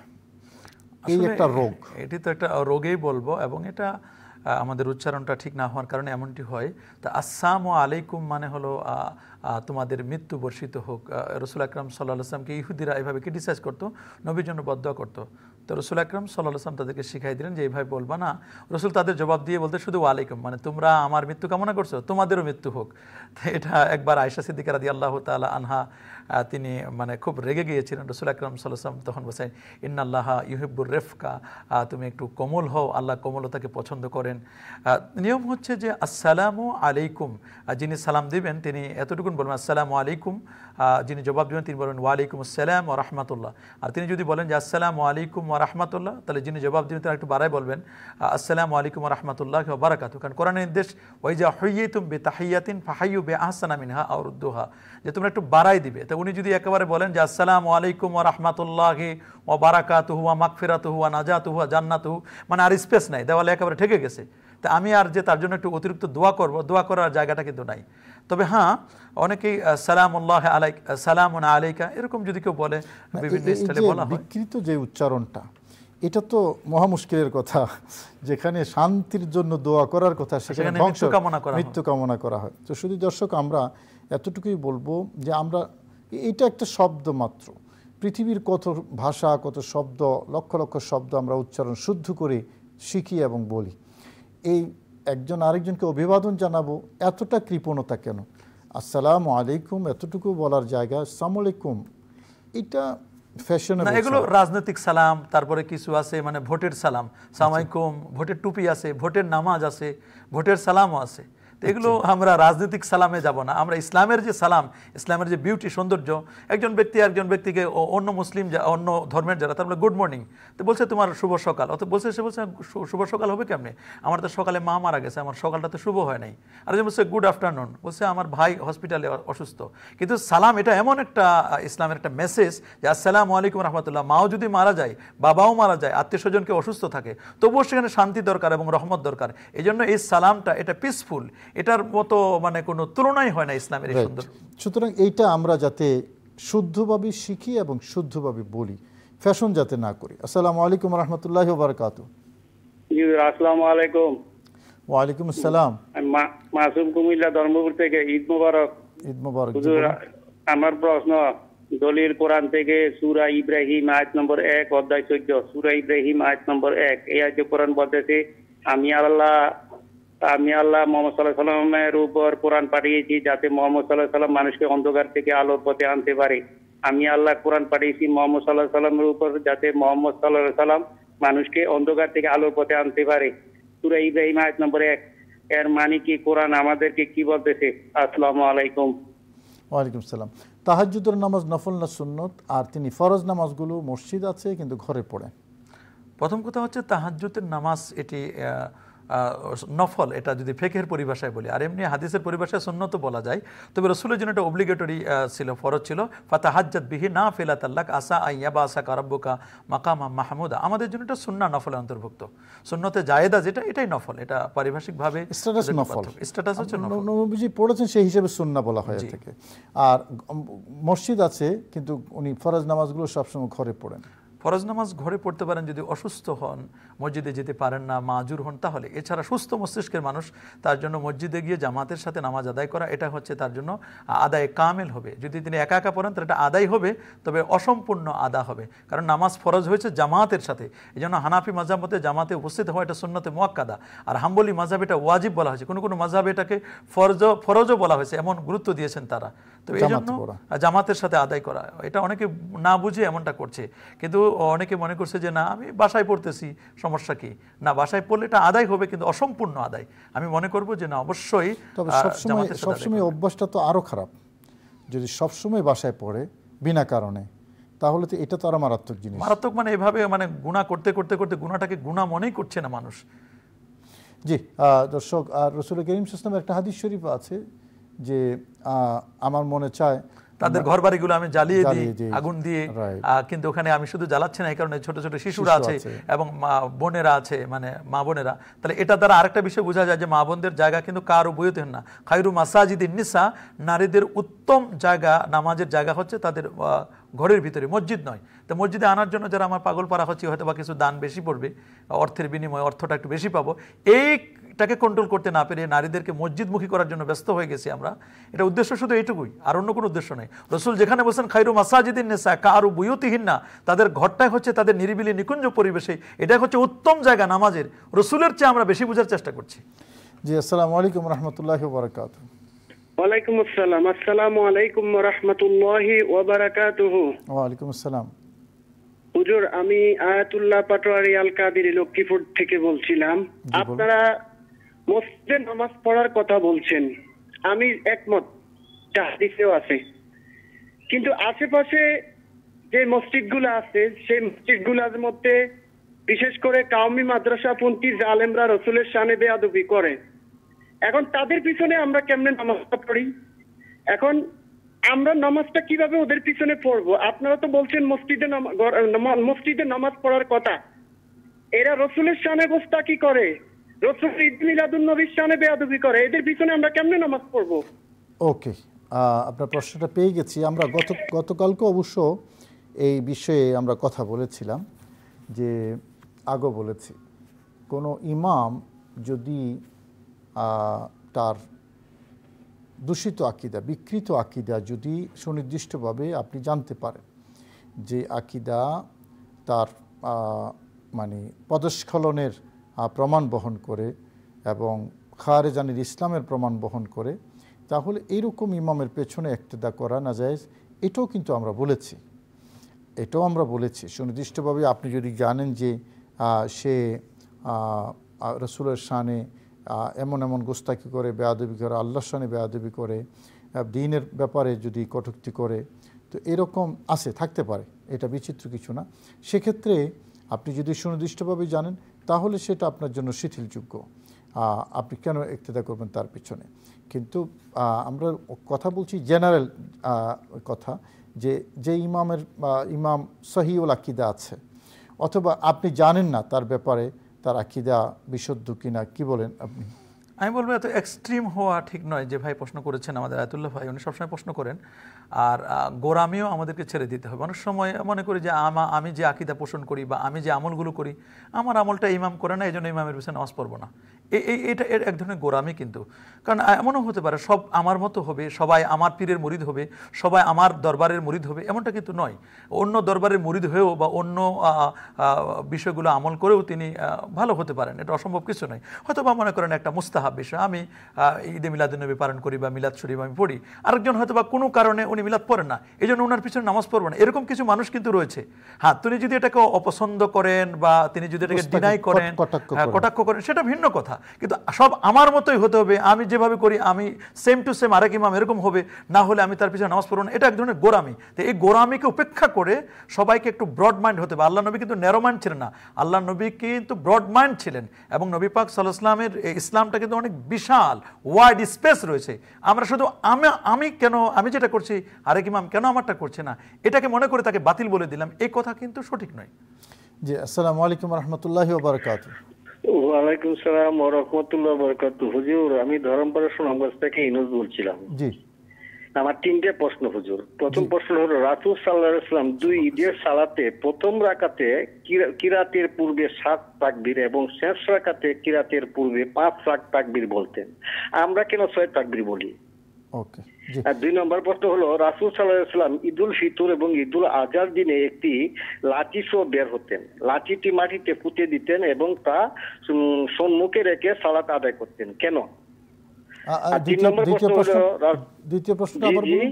B: এই একটা রোগ।
C: এটি তো একটা রোগেই বলবো, এবং এটা আমাদের উচ্চারণটা ঠিক না হওয়ার কারণে এমনটি হয়। তা আসসালামু আলাইকুম মানে হলো তোমাদের মৃত্যু বর্ষিত হোক। রসুল আকরাম সাল্লাল্লাহু আলাইহি ওয়াসাল্লামকে ইহুদিরা এইভাবে ক্রিটিসাইজ করতো, নবীর জন্য বদদোয়া করতো। তো রসুল আকরাম সাল্লাল্লাহু আলাইহি ওয়াসাল্লাম তাদেরকে শিখাই দিলেন যে এইভাবে বলবা না। রসুল তাদের জবাব দিয়ে বলতে শুধু ওয়ালাইকুম, মানে তোমরা আমার মৃত্যু কামনা করছো, তোমাদেরও মৃত্যু হোক। তো এটা একবার আয়েশা সিদ্দিকা রাদিয়াল্লাহু তাআলা আনহা তিনি মানে খুব রেগে গিয়েছিলেন। রসুল আকরাম সাল্লাল্লাহু আলাইহি ওয়াসাল্লাম তখন বলছেন ইন্নাল্লাহা ইউহিব্বুর রিফকা, তুমি একটু কোমল হও, আল্লাহ কোমলতাকে পছন্দ করেন। নিয়ম হচ্ছে যে আসসালামু আলাইকুম, যিনি সালাম দিবেন তিনি এতটুকুন বলবেন আসসালামু আলাইকুম, যিনি জবাব দেবেন তিনি বলবেন ওয়ালাইকুম আসসালাম ওয়া রাহমাতুল্লাহ। আর তিনি যদি বলেন যে আসসালামু আলাইকুম ওয়া রাহমাতুল্লাহ, তাহলে যিনি জবাব দেবেন তারা একটু বাড়ায় বলবেন আসসালামু আলাইকুম ওয়া রাহমাতুল্লাহি ওয়া বারাকাতুহু। কারণ কোরআনের নির্দেশ ওয়াইজা হুইয়িতুম বিতাহিয়াতিন ফাহাইয়ু বিআহসানা মিনহা আও রুদ্দুহা, যে তোমরা একটু বাড়াই দিবে। তো উনি যদি একেবারে বলেন যে আসসালামু আলাইকুম ওয়া রাহমাতুল্লাহি ওয়া বারাকাতুহু ওয়া মাগফিরাতুহু ওয়া নাজাতুহু ওয়া জান্নাতুহু, মানে আর স্পেস নাই, দেওয়ালে একেবারে ঠেকে গেছে। তা আমি আর যে তার জন্য একটু অতিরিক্ত দোয়া করব, দোয়া করার জায়গাটা কিন্তু নাই। তবে হ্যাঁ, অনেকেই সালামুল্লাহ আলাইক, সালামুন আলাইকা এরকম যদি কেউ বলে বিভিন্ন স্টাইলে বলা হয়।
B: বিকৃত যে উচ্চারণটা, এটা তো মহা মুশকিলের কথা। যেখানে শান্তির জন্য দোয়া করার কথা সেখানে মৃত্যু কামনা করা হয়। তো শুধু দর্শক আমরা এতটুকুই বলবো যে আমরা এটা একটা শব্দ মাত্র, পৃথিবীর কত ভাষা, কত শব্দ, লক্ষ লক্ষ শব্দ আমরা উচ্চারণ শুদ্ধ করে শিখি এবং বলি। এই একজন আরেকজনকে অভিবাদন জানাবো, এতটা কৃপণতা কেন? আসসালামু আলাইকুম এতটুকু বলার জায়গা আসসালামু আলাইকুম, এটা ফ্যাশনেবল না।
C: এগুলো রাজনৈতিক সালাম, তারপরে কিছু আছে মানে ভোটের সালাম, সালাম আলাইকুম, ভোটের টুপি আছে, ভোটের নামাজ আছে, ভোটের সালামও আছে। এগুলো আমরা রাজনৈতিক সালামে যাব না। আমরা ইসলামের যে সালাম, ইসলামের যে বিউটি, সৌন্দর্য, একজন ব্যক্তি একজন ব্যক্তিকে অন্য মুসলিম অন্য ধর্মের যারা তার গুড মর্নিং তো বলছে তোমার শুভ সকাল, অত বলছে সে বলছে শুভ সকাল হবে কেমনে, আমার তো সকালে মা মারা গেছে, আমার সকালটা তো শুভ হয় নাই। আর যে বলছে গুড আফটারনুন, বলছে আমার ভাই হসপিটালে অসুস্থ। কিন্তু সালাম এটা এমন একটা ইসলামের একটা মেসেজ যে আসসালামু আলাইকুম রহমতুল্লাহ। মাও যদি মারা যায়, বাবাও মারা যায়, আত্মীয় স্বজনকে অসুস্থ থাকে, তবুও সেখানে শান্তি দরকার এবং রহমত দরকার। এই জন্য এই সালামটা এটা পিসফুল, এটার মতো মানে কোনো তুলনাই হয় না ইসলামের এই সুন্দর।
B: সুতরাং এইটা আমরা যাতে শুদ্ধভাবে শিখি এবং শুদ্ধভাবে বলি, ফ্যাশন যাতে না করি। আসসালামু আলাইকুম রহমতুল্লাহি ওয়া বারাকাতুহু।
G: আসসালামু আলাইকুম।
B: ওয়া আলাইকুম আসসালাম।
G: মাসুম কুমিল্লা ধর্মপুর থেকে। ঈদ মোবারক।
B: ঈদ মোবারক।
G: আমার প্রশ্ন, দলিল কোরআন থেকে সূরা ইব্রাহিম আয়াত নম্বর 1 অধ্যায় 14, সূরা ইব্রাহিম আয়াত নম্বর 1, এই আয়াতে কোরআন বলতেছে আমি আল্লাহ মোহাম্মদ সাল্লাল্লাহু আলাইহি সাল্লামের উপর কোরআন পাঠিয়েছি যাতে মোহাম্মদ সাল্লাল্লাহু আলাইহি সাল্লাম মানুষকে অন্ধকার থেকে আলোর পথে আনতে পারে। আমি আল্লাহ কোরআন পাঠিয়েছি মোহাম্মদ সাল্লাল্লাহু আলাইহি সাল্লামের উপর যাতে মোহাম্মদ সাল্লাল্লাহু আলাইহি সাল্লাম মানুষকে অন্ধকার থেকে আলোর পথে আনতে পারে। সূরা ইব্রাহিম আয়াত নম্বর 1, এর মানে কি? কোরআন আমাদেরকে কি বলতেছে? আসসালামু আলাইকুম।
B: ওয়া আলাইকুম সালাম। তাহাজ্জুদের নামাজ নফল না সুন্নত? আর তিনি ফরজ নামাজগুলো মসজিদ আছে কিন্তু ঘরে পড়েন।
C: প্রথম কথা হচ্ছে তাহাজ্জুদের নামাজ এটি নফল, এটা যদি ফিকহের পরিভাষায় বলি। আর এমনি হাদিসের পরিভাষায় সুন্নত বলা যায়। তবে রাসূলের জন্য এটা অব্লিগেটরি ছিল, ফরজ ছিল। ফাতাহাজ্জাত বিহি নাফিলাতাল লাক আসা আইয়াবাসাকা রাব্বুকা মাকামা মাহমুদা। আমাদের জন্য এটা সুন্নাহ নফলের অন্তর্ভুক্ত। সুন্নতে জায়েদা যেটা, এটাই নফল। এটা পারিভাষিকভাবে
B: স্ট্যাটাস নফল,
C: স্ট্যাটাস হচ্ছে নফল।
B: নবীজি পড়েছেন সেই হিসেবে সুন্নাহ বলা হয় থাকে। আর মসজিদ আছে কিন্তু উনি ফরজ নামাজগুলো সবসময় ঘরে পড়েন।
C: ফরজ নামাজ ঘরে পড়তে পারেন যদি অসুস্থ হন, মসজিদে যেতে পারেন না, মাজুর হন, তাহলে। এছাড়া সুস্থ মস্তিষ্কের মানুষ, তার জন্য মসজিদে গিয়ে জামাতের সাথে নামাজ আদায় করা, এটা হচ্ছে তার জন্য আদায় কামেল হবে। যদি তিনি একা একা পড়েন তাহলে এটা আদায় হবে, তবে অসম্পূর্ণ আদা হবে, কারণ নামাজ ফরজ হয়েছে জামাতের সাথে। এই জন্য হানাফি মাযহাব মতে জামাতে উপস্থিত হওয়া এটা সুন্নতে মুআক্কাদা, আর হাম্বলি মাযহাব এটা ওয়াজিব বলা হয়েছে। কোনো মাযহাবে এটাকে ফরজও বলা হয়েছে, এমন গুরুত্ব দিয়েছেন তারা। তো এই জন্য জামাতের সাথে আদায় করা, এটা অনেকে না বুঝে এমনটা করছে। কিন্তু অনেকে মনে করছে যে না, আমি বাসায় পড়তেছি, সমস্যা কি? না, বাসায় পড়লে এটা আদায় হবে, কিন্তু অসম্পূর্ণ আদায়। আমি মনে করব যে না, অবশ্যই।
B: তবে সবসময় অভ্যাসটা তো আরো খারাপ, যদি সবসময় বাসায় পড়ে বিনা কারণে, তাহলে তো এটা তো আরো মারাত্মক জিনিস।
C: মারাত্মক মানে এভাবে মানে গুনাহ করতে করতে করতে গুনাহটাকে গুনাহ মনেই করছে না মানুষ।
B: জি দর্শক, আর রাসূল করিম সাল্লাল্লাহু আলাইহি ওয়াসাল্লামের একটা হাদিস শরীফ আছে যে আমার মনে চায়
C: তাদের ঘর বাড়িগুলো আমি জ্বালিয়ে দিই আগুন দিয়ে, কিন্তু ওখানে আমি শুধু জ্বালাচ্ছি না, এই কারণে ছোট ছোট শিশুরা আছে এবং বোনেরা আছে, মানে মা বোনেরা। তাহলে এটা দ্বারা আরেকটা বিষয় বোঝা যায় যে মা বোনদের জায়গা কিন্তু কারো বুয়ুতিন না। খায়রু মাসাজিদিন নিসা, নারীদের উত্তম জায়গা, নামাজের জায়গা হচ্ছে তাদের ঘরের ভিতরে, মসজিদ নয়। তো মসজিদে আনার জন্য যারা আমার পাগল পারা হচ্ছে, হয়তো বা কিছু দান বেশি পড়বে, অর্থের বিনিময়ে অর্থটা একটু বেশি পাবো, এইটাকে কন্ট্রোল করতে না পেরে নারীদেরকে মসজিদমুখী করার জন্য ব্যস্ত হয়ে গেছি আমরা। এটা উদ্দেশ্য শুধু এইটুকুই, আর অন্য কোনো উদ্দেশ্য নেই। রাসূল যেখানে বলছেন খায়রু মাসাজিদিন নিসা কারু বুয়ুতিহিন্না, তাদের ঘরটাই হচ্ছে তাদের নিরিবিলি নিকুঞ্জ পরিবেশে, এটাই হচ্ছে উত্তম জায়গা নামাজের। রাসূলের চেয়ে আমরা বেশি বোঝার চেষ্টা করছি।
B: জি, আসসালামু আলাইকুম ওয়া রাহমাতুল্লাহি ওয়া বারাকাতুহু।
H: ওয়ালাইকুম আসসালাম। আসসালামু আলাইকুম ওয়া রাহমাতুল্লাহি ওয়া বারাকাতুহু।
B: ওয়া আলাইকুম আসসালাম।
H: হুজুর, আমি আয়াতুল্লাহ পাটোয়ারি আল কাদেরী লক্ষ্মীপুর থেকে বলছিলাম। আপনারা মসজিদে নামাজ পড়ার কথা বলছেন, আমি একমত, হাদিসেও আছে। কিন্তু আশেপাশে যে মসজিদগুলো আছে, সেই মসজিদগুলোর মধ্যে বিশেষ করে কাওমি মাদ্রাসাপন্থী জালেমরা রাসূলের শানে বেয়াদবি করে। এখন তাদের পিছনে আমরা কেমনে নামাজটা পড়ি? এখন আমরা নামাজটা কিভাবে ওদের পিছনে পড়বো? আপনারা তো বলছেন মসজিদে নামাজ পড়ার কথা, এরা রাসূলের শানে গোস্তাকি করে, রাসূল ঈদ মিলাদুন নবীর শানে বেয়াদবি করে, এদের পিছনে আমরা কেমনে নামাজ পড়বো?
B: ওকে, আপনার প্রশ্নটা পেয়ে গেছি। আমরা গতকালকে অবশ্য এই বিষয়ে আমরা কথা বলেছিলাম, যে আগে বলেছি কোনো ইমাম যদি তার দূষিত আকিদা, বিকৃত আকিদা যদি সুনির্দিষ্টভাবে আপনি জানতে পারেন যে আকিদা তার মানে পদস্খলনের প্রমাণ বহন করে এবং খারেজানির ইসলামের প্রমাণ বহন করে, তাহলে এইরকম ইমামের পেছনে ইক্তেদা করা নাজায়েজ। এটাও কিন্তু আমরা বলেছি, সুনির্দিষ্টভাবে আপনি যদি জানেন যে সে রাসূলের শানে এমন এমন গোস্তাকি করে, বেয়াদবি করে, আল্লাহর শানে বেয়াদবি করে, দ্বীনের ব্যাপারে যদি কটূক্তি করে, তো এরকম থাকতে পারে, এটা বিচিত্র কিছু না। সেক্ষেত্রে আপনি যদি সুনির্দিষ্টভাবে জানেন, তাহলে সেটা আপনার জন্য শিথিলযোগ্য, আপনি কেন ইক্তেদা করবেন তার পিছনে। কিন্তু আমরা কথা বলছি জেনারেল কথা, যে ইমাম সহিউল আকিদা আছে, অথবা আপনি জানেন না তার ব্যাপারে তার আকিদা বিশুদ্ধ কিনা, কি বলেন আপনি?
C: আমি বলবো এত এক্সট্রিম হওয়া ঠিক নয়। যে ভাই প্রশ্ন করেছেন, আমাদের আয়াতুল্লাহ ভাই, উনি সবসময় প্রশ্ন করেন, আর গোরামিও আমাদেরকে ছেড়ে দিতে হবে। অনেক সময় মনে করি যে আমি যে আকিদা পোষণ করি বা আমি যে আমলগুলো করি, আমার আমলটা ইমাম করে না, এই জন্য ইমামের পিছনে নামাজ পড়বো না, এটা এর এক ধরনের গোরামি। কিন্তু কারণ এমনও হতে পারে সব আমার মতো হবে, সবাই আমার পীরের মুরিদ হবে, সবাই আমার দরবারের মুরিদ হবে, এমনটা কিন্তু নয়। অন্য দরবারের মুরিদ হয়েও বা অন্য বিষয়গুলো আমল করেও তিনি ভালো হতে পারেন, এটা অসম্ভব কিছু নয়। হয়তো বা মনে করেন একটা মুস্তাহাব বিষয়, আমি ঈদে মিলাদুন্নবী পালন করি বা মিলাদ শরীফ আমি পড়ি, আরেকজন হয়তো বা কোনো কারণে উনি মিলাদ পড়েন না, এই জন্য ওনার পিছনে নামাজ পড়বেন না, এরকম কিছু মানুষ কিন্তু রয়েছে। হ্যাঁ, তিনি যদি এটাকে অপছন্দ করেন বা তিনি যদি এটাকে ডিনাই করেন, কটাক্ষ করেন, সেটা ভিন্ন কথা। কিন্তু সব আমার মতোই হতে হবে, আমি যেভাবে করি আমি সেম টু সেম আরেক ইমাম এরকম হবে, না হলে আমি তার পিছনে নামাজ পড়ব না, এটা এক ধরনের গোরামি। তো এই গোরামিকে উপেক্ষা করে সবাইকে একটু ব্রড মাইন্ড হতে হবে। আল্লাহ নবী কিন্তু ন্যারো মাইন্ড ছিলেন না, আল্লাহ নবী কিন্তু ব্রড মাইন্ড ছিলেন, এবং নবী পাক সাল্লাল্লাহু আলাইহি ওয়াসাল্লামের ইসলামটা কিন্তু অনেক বিশাল, ওয়াইড স্পেস রয়েছে। আমরা শুধু আমি যেটা করছি আরেক ইমাম কেন আমারটা করছে না, এটাকে মনে করে তাকে বাতিল বলে দিলাম, এই কথা কিন্তু সঠিক নয়।
B: জি, আসসালামু আলাইকুম ওয়া রাহমাতুল্লাহি ওয়া বারাকাতুহু।
F: ওয়ালাইকুম সালাম ওয়া রাহমাতুল্লাহি ওয়া বারাকাতুহু। হুজুর, আমি ধরমপাড়া সুনামগঞ্জ থেকে ইনুস বলছিলাম।
B: জি,
H: আমার 3টে প্রশ্ন হুজুর। প্রথম প্রশ্ন হলো রাসূল সাল্লাল্লাহু আলাইহি ওয়াসাল্লাম 2 ঈদের সালাতে প্রথম রাকাতে কিরাতের পূর্বে 7 তাকবীর এবং শেষ রাকাতে কিরাতের পূর্বে 5 তাকবীর বলতেন, আমরা কেন 6 তাকবীর বলি?
B: ওকে।
H: আর 2 নম্বর প্রশ্ন হলো রাসূল সাল্লাল্লাহু আলাইহি ওয়াসাল্লাম ঈদুল ফিতর এবং ঈদুল আজহার দিনে একটি লাঠি সহ বের হতেন, লাঠিটি মাটিতে পুঁতে দিতেন এবং তা সম্মুখে রেখে সালাত আদায় করতেন, কেন?
B: দ্বিতীয় প্রশ্নটা আবার বলুন।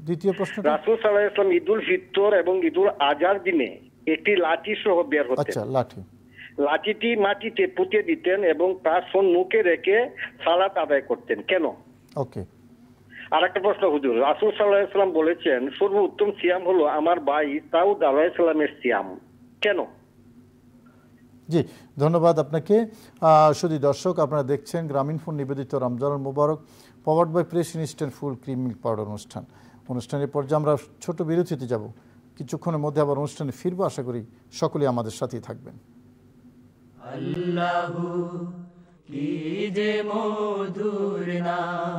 B: দ্বিতীয় প্রশ্নটা
H: রাসূল সাল্লাল্লাহু আলাইহি ওয়াসাল্লাম ঈদুল ফিতর এবং ঈদুল আজহার দিনে একটি লাঠি সহ বের হতেন।
B: আচ্ছা,
H: লাঠিটি মাটিতে পুঁতে দিতেন এবং তা সম্মুখে রেখে সালাত আদায় করতেন, কেন?
B: ওকে।
H: আরেকটা প্রশ্ন হুজুর, রাসূল সাল্লাল্লাহু আলাইহি ওয়াসাল্লাম বলেছেন সর্বোত্তম সিয়াম হলো আমার ভাই দাউদ আলাইহিস সালামের সিয়াম, কেন?
B: জি, ধন্যবাদ আপনাকে। শুধু দর্শক, আপনারা দেখছেন গ্রামীণ ফোন নিবেদিত রমজানুল মুবারক powered by Fresh instant full cream milk powder অনুষ্ঠানের পর্যায়ে আমরা ছোট বিরতিতে যাব। কিছুক্ষণের মধ্যে আবার অনুষ্ঠানে ফিরবো। আশা করি সকলে আমাদের সাথেই থাকবেন।
I: আল্লাহু কি যে মধুর নাম।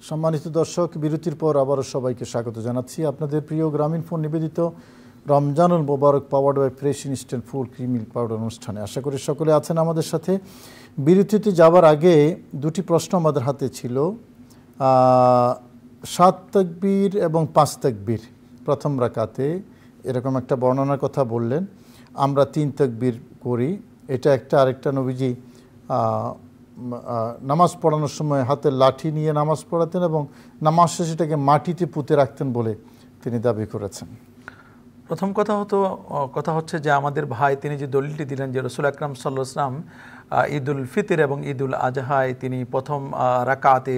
B: সম্মানিত দর্শক, বিরতির পর আবারও সবাইকে স্বাগত জানাচ্ছি আপনাদের প্রিয় গ্রামীণ ফোন নিবেদিত রমজানুল মোবারক powered by fresh instant full cream milk powder অনুষ্ঠানে। আশা করি সকলে আছেন আমাদের সাথে। বিরতিতে যাওয়ার আগে 2টি প্রশ্ন আমাদের হাতে ছিল। 7 তাকবীর এবং 5 তাকবীর প্রথম রাকাতে, এরকম একটা বর্ণনার কথা বললেন। আমরা 3 তাকবীর করি, এটা একটা। আরেকটা, নবীজি নামাজ পড়ানোর সময় হাতে লাঠি নিয়ে নামাজ পড়াতেন এবং নামাজ শেষে সেটাকে মাটিতে পুঁতে রাখতেন বলে তিনি দাবি করেছেন।
C: প্রথম কথা হচ্ছে যে আমাদের ভাই তিনি যে দলিলটি দিলেন যে রাসূল আকরাম সাল্লাল্লাহু আলাইহি ওয়াসাল্লাম ঈদুল ফিতর এবং ঈদুল আজহায় তিনি প্রথম রাকাতে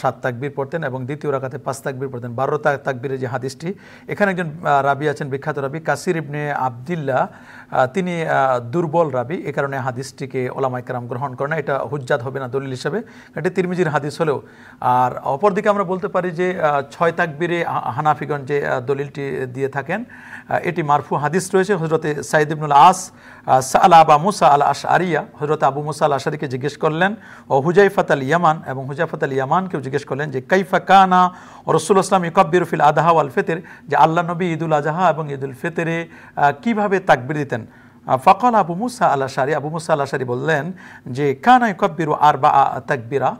C: 7 তাকবীর পড়তেন এবং দ্বিতীয় রাকাতে 5 তাকবীর পড়তেন। 12 তাকবীরের যে হাদিসটি, এখানে একজন রাবি আছেন, বিখ্যাত রাবি কাসির ইবনে আবদুল্লাহ, তিনি দুর্বল রাবি, এ কারণে হাদিসটিকে ওলামায়ে কেরাম গ্রহণ করে না। এটা হুজ্জাত হবে না দলিল হিসেবে, এটা তিরমিজির হাদিস হলেও। আর অপরদিকে আমরা বলতে পারি যে 6 তাকবীরে হানাফিগণ যে দলিলটি দিয়ে থাকেন, এটি মারফু হাদিস রয়েছে। হযরতে সাঈদ ইবনুল আস সাআলা আবু মুসা আল আশআরিয়া, হযরত আবু মুসা আল আশআরিকে জিজ্ঞেস করলেন, ও হুযায়ফাত আল ইয়ামান, এবং হুযায়ফাত আল ইয়ামানকেও জিজ্ঞেস করলেন যে কাইফা কানা রাসূলুল্লাহ সাল্লাল্লাহু আলাইহি ওয়াসাল্লাম ইউকাব্বিরু ফিল আদহা ওয়াল ফিতর, যে আল্লাহ নবী ঈদুল আজহা এবং ঈদুল ফিতরে কিভাবে তাকবীর দিতেন। ফাকাল আবু মুসা আল আশআরি, আবু মুসা আল আশআরি বললেন যে কানা ইউকাব্বিরু 4 তাকবীরা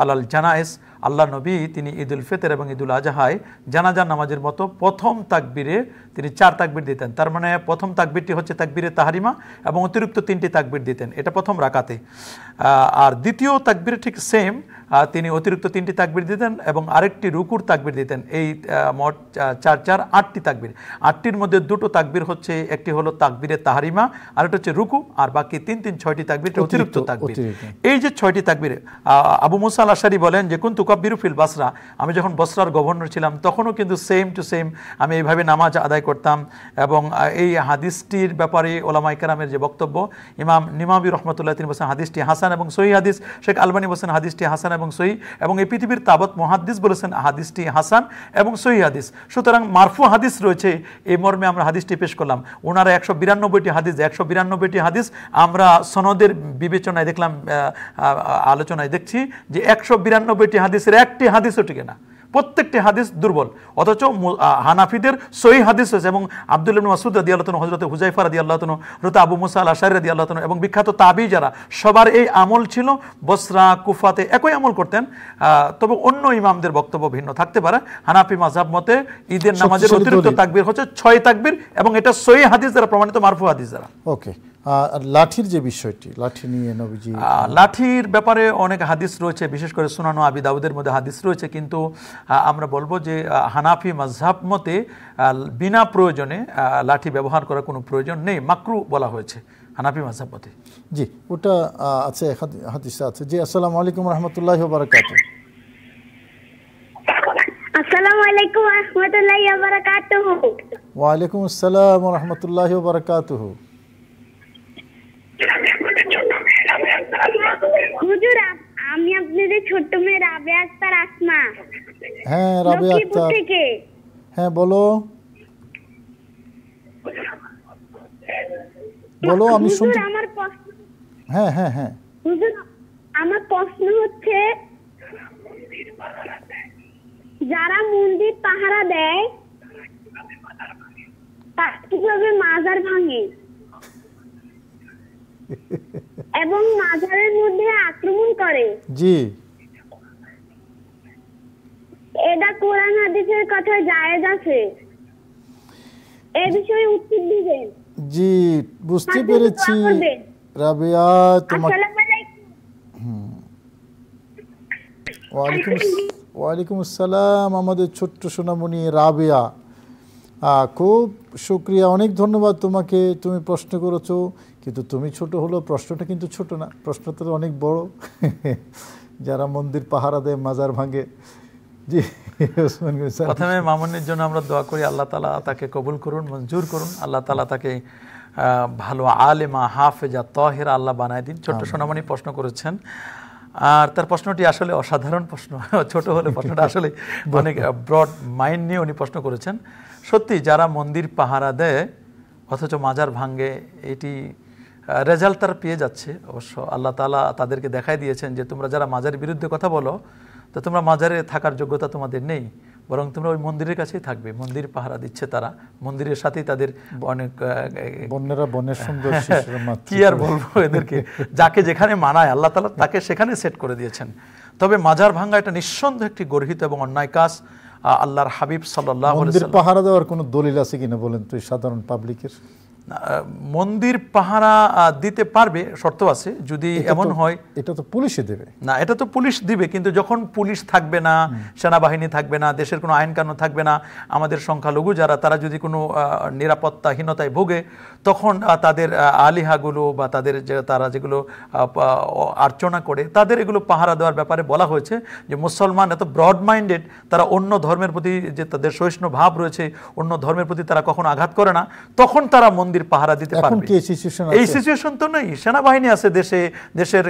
C: আলাল জানাইজ, আল্লাহ নবী তিনি ঈদুল ফিতর এবং ঈদুল আজহায় জানাজার নামাজের মতো প্রথম তাকবীরে তিনি 4 তাকবীর দিতেন। তার মানে প্রথম তাকবীরটি হচ্ছে তাকবীরে তাহরিমা এবং অতিরিক্ত 3টি তাকবীর দিতেন, এটা প্রথম রাকাতে। আর দ্বিতীয় তাকবীরে ঠিক সেম, তিনি অতিরিক্ত 3টি তাকবীর দিতেন এবং আরেকটি রুকুর তাকবীর দিতেন। এই মোট 4 8টি তাকবীর। 8টির মধ্যে 2টো তাকবীর হচ্ছে, একটি হলো তাকবীরে তাহরিমা, আরেকটা হচ্ছে রুকু, আর বাকি 6টি তাকবীর অতিরিক্ত তাকবীর। এই যে 6টি তাকবীর, আবু মুসা আল আশআরি বলেন যে কুনতু কাব্বিরু ফিল বাসরা, আমি যখন বসরার গভর্নর ছিলাম তখনও কিন্তু সেম টু সেম আমি এইভাবে নামাজ আদায় করতাম। এবং এই হাদিসটির ব্যাপারে ওলামায়ে কেরামের যে বক্তব্য, ইমাম নিমাবী রহমতুল্লাহ তিনি বলেছেন হাদিসটি হাসান এবং সহিহ হাদিস, শেখ আলবানী বলেছেন হাদিসটি হাসান এবং সহিহ, এবং এই পৃথিবীর তাবৎ মুহাদ্দিস বলেছেন হাদিসটি হাসান এবং সহিহ হাদিস। সুতরাং মারফু হাদিস রয়েছে, এই মর্মে আমরা হাদিসটি পেশ করলাম। ওনারা 192টি হাদিস, 192টি হাদিস আমরা সনদের বিবেচনায় দেখলাম, আলোচনায় দেখছি যে 192টি হাদিসের একটি হাদিসও টিকে না, প্রত্যেকটি হাদিস দুর্বল। অথচ হানাফিদের সহিহ হাদিস হয়েছে, এবং আব্দুল্লাহ ইবনে মাসউদ রাদিয়াল্লাহু আনহু, হযরত হুযায়ফা রাদিয়াল্লাহু আনহু, হযরত আবু মুসা আল আশআরি রাদিয়াল্লাহু আনহু এবং বিখ্যাত তাবী যারা, সবার এই আমল ছিল। বসরা কুফাতে একই আমল করতেন, তবে অন্য ইমামদের বক্তব্য ভিন্ন থাকতে পারে। হানাফি মাযহাব মতে ঈদের নামাজের অতিরিক্ত তাকবীর হচ্ছে 6 তাকবীর, এবং এটা সহিহ হাদিস দ্বারা প্রমাণিত, মারফু হাদিস দ্বারা।
B: ওকে। আর লাঠির যে বিষয়টি, লাঠি নিয়ে নবীজি,
C: লাঠির ব্যাপারে অনেক হাদিস রয়েছে, বিশেষ করে সুনান আবি দাউদের মধ্যে হাদিস রয়েছে, কিন্তু আমরা বলবো যে হানাফি মাযহাব মতে বিনা প্রয়োজনে লাঠি ব্যবহার করার কোনো প্রয়োজন নেই, মাকরু বলা হয়েছে হানাফি মাযহাব মতে।
B: জি, ওটা আছে, হাদিসে আছে। জি, আসসালামু আলাইকুম ওয়া রাহমাতুল্লাহি ওয়া বারাকাতুহু।
J: আসসালামু আলাইকুম ওয়া রাহমাতুল্লাহি ওয়া বারাকাতুহু।
B: ওয়া আলাইকুম আসসালাম ওয়া রাহমাতুল্লাহি ওয়া বারাকাতুহু।
J: হুজুর, আমি আপনাদের ছোট্ট মেয়ে রাবেয়া আক্তার আসমা।
B: হ্যাঁ, রাবেয়া আক্তার, হ্যাঁ বলো বলো, আমি শুনছি। হ্যাঁ হ্যাঁ হ্যাঁ
J: হুজুর, আমার প্রশ্ন হচ্ছে যারা মন্দির পাহারা দেয় তারা কিভাবে মাজার ভাঙে এবং মাজারের মধ্যে আক্রমণ করে?
B: জি,
J: এটা কোরআন হাদিসের কথা জায়েজ আছে? এই বিষয়ে উত্তর দিবেন।
B: জি, বুঝতে পেরেছি রাবেয়া। তোমার ওয়ালাইকুম আসসালাম, আমাদের ছোট্ট সোনামণি রাবেয়া, খুব শুক্রিয়া, অনেক ধন্যবাদ তোমাকে। তুমি প্রশ্ন করেছো, কিন্তু তুমি ছোট হলো, প্রশ্নটা কিন্তু ছোট না, প্রশ্নটা তো অনেক বড়। যারা মন্দির পাহারা দেয়, মাজার ভাঙে। জি,
C: প্রথমে মামুনের জন্য আমরা দোয়া করি, আল্লাহ তাআলা তাকে কবুল করুন, মঞ্জুর করুন, আল্লাহ তাআলা তাকে ভালো আলেমা, হাফেজা, তাহেরা আল্লাহ বানায় দিন। ছোট্ট সোনামণি প্রশ্ন করেছেন, আর তার প্রশ্নটি আসলে অসাধারণ প্রশ্ন। ছোট হলে প্রশ্নটা আসলে অনেক ব্রড মাইন্ড নিয়ে উনি প্রশ্ন করেছেন। সত্যি যারা মন্দির পাহারা দেয় অথচ মাজার ভাঙ্গে, এটি রেজাল্ট তারা পেয়ে যাচ্ছে। অবশ্য আল্লাহ তাআলা তাদেরকে দেখাই দিয়েছেন যে তোমরা যারা মাজারের বিরুদ্ধে কথা বলো, তো তোমরা মাজারে থাকার যোগ্যতা তোমাদের নেই, বরং তোমরা ওই মন্দিরের কাছেই থাকবে। মন্দির পাহারা দিচ্ছে তারা, মন্দিরের সাথেই তাদের অনেক কি আর বলবো এদেরকে, যাকে যেখানে মানায় আল্লাহ তাআলা তাকে সেখানে সেট করে দিয়েছেন। তবে মাজার ভাঙ্গা এটা নিঃসন্দেহ একটি গর্হিত এবং অন্যায় কাজ। আল্লাহর হাবিব সাল্লাল্লাহু আলাইহি ওয়াসাল্লাম,
B: পাহারা দেওয়ার কোনো দলিল আছে কিনা বলেন তো সাধারণ পাবলিকের?
C: মন্দির পাহারা দিতে পারবে, শর্ত আছে। যদি এমন হয়,
B: এটা তো পুলিশে দেবে
C: না, এটা তো পুলিশ দিবে, কিন্তু যখন পুলিশ থাকবে না, সেনাবাহিনী থাকবে না, দেশের কোনো আইন কানুন থাকবে না, আমাদের সংখ্যালঘু যারা, তারা যদি কোনো নিরাপত্তাহীনতায় ভোগে, তখন তাদের আলিহাগুলো বা তাদের তারা যেগুলো আর্চনা করে, তাদের এগুলো পাহারা দেওয়ার ব্যাপারে বলা হয়েছে যে মুসলমান এত ব্রড মাইন্ডেড, তারা অন্য ধর্মের প্রতি যে তাদের সহিষ্ণু ভাব রয়েছে, অন্য ধর্মের প্রতি তারা কখনো আঘাত করে না, তখন তারা মন্দির পাহারা দিতে পারবে। এই সিচুয়েশন তো নেই, সেনাবাহিনী আছে দেশে, দেশের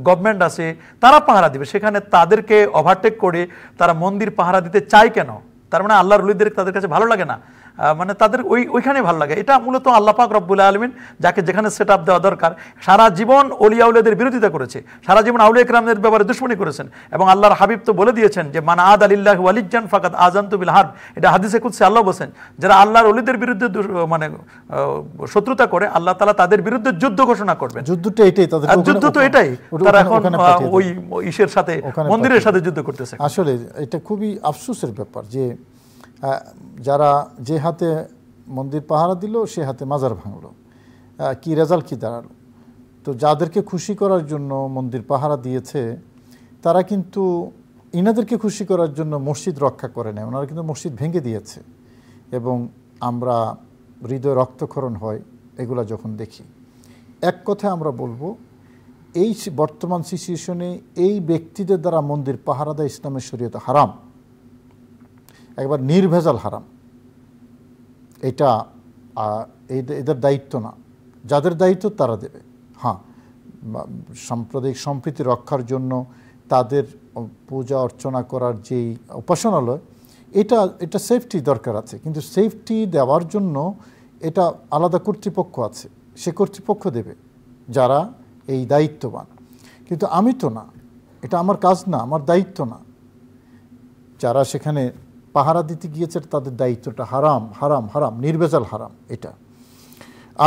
C: গভর্নমেন্ট আছে, তারা পাহারা দিবে। সেখানে তাদেরকে ওভারটেক করে তারা মন্দির পাহারা দিতে চায় কেন? তার মানে আল্লাহর ওলিদের তাদের কাছে ভালো লাগে না, মানে তাদের ওইখানে ভালো লাগে। এটা মূলত আল্লাহ পাক রব্বুল আলামিন যাকে যেখানে সেট আপ দেওয়া দরকার, সারা জীবন ওলিয়া উলিয়াদের বিরোধিতা করেছে, সারা জীবন আউলিয়া কিরামদের ব্যাপারে দুশমনী করেছেন, এবং আল্লাহর হাবিব তো বলে দিয়েছেন যে মান আদা লিল্লাহি ওয়ালিয়ান ফাকাদ আযানতু বিল হারব। এটা হাদিসে কুদসি আল্লাহ বলেন, যারা আল্লাহর ওলিদের বিরুদ্ধে মানে শত্রুতা করে, আল্লাহ তাআলা তাদের বিরুদ্ধে যুদ্ধ ঘোষণা করবেন।
B: যুদ্ধটা এটাই, তাদের
C: যুদ্ধ তো এটাই, তারা এখন ওই ইসের সাথে, মন্দিরের সাথে যুদ্ধ করতেছে।
B: আসলে এটা খুবই আফসোসের ব্যাপার যে যারা যে হাতে মন্দির পাহারা দিল সে হাতে মাজার ভাঙলো, কি রেজাল্ট কি দাঁড়ালো? তো যাদেরকে খুশি করার জন্য মন্দির পাহারা দিয়েছে, তারা কিন্তু ইনাদেরকে খুশি করার জন্য মসজিদ রক্ষা করে নেয়, ওনারা কিন্তু মসজিদ ভেঙে দিয়েছে। এবং আমরা হৃদয় রক্তক্ষরণ হয় এগুলা যখন দেখি। এক কথায় আমরা বলবো, এই বর্তমান সিচুয়েশনে এই ব্যক্তিদের দ্বারা মন্দির পাহারা দেয় ইসলামের শরীয়তে হারাম, একবার নির্ভেজাল হারাম। এটা এদের দায়িত্ব না, যাদের দায়িত্ব তারা দেবে। হ্যাঁ, সাম্প্রদায়িক সম্প্রীতি রক্ষার জন্য তাদের পূজা অর্চনা করার যেই উপাসনালয়, এটা সেফটি দরকার আছে, কিন্তু সেফটি দেওয়ার জন্য এটা আলাদা কর্তৃপক্ষ আছে, সে কর্তৃপক্ষ দেবে যারা এই দায়িত্ববান। কিন্তু আমি তো না, এটা আমার কাজ না, আমার দায়িত্ব না। যারা সেখানে পাহারা দিতে গিয়েছে তাদের দায়িত্বটা হারাম, হারাম, হারাম, নির্ভেজাল হারাম এটা।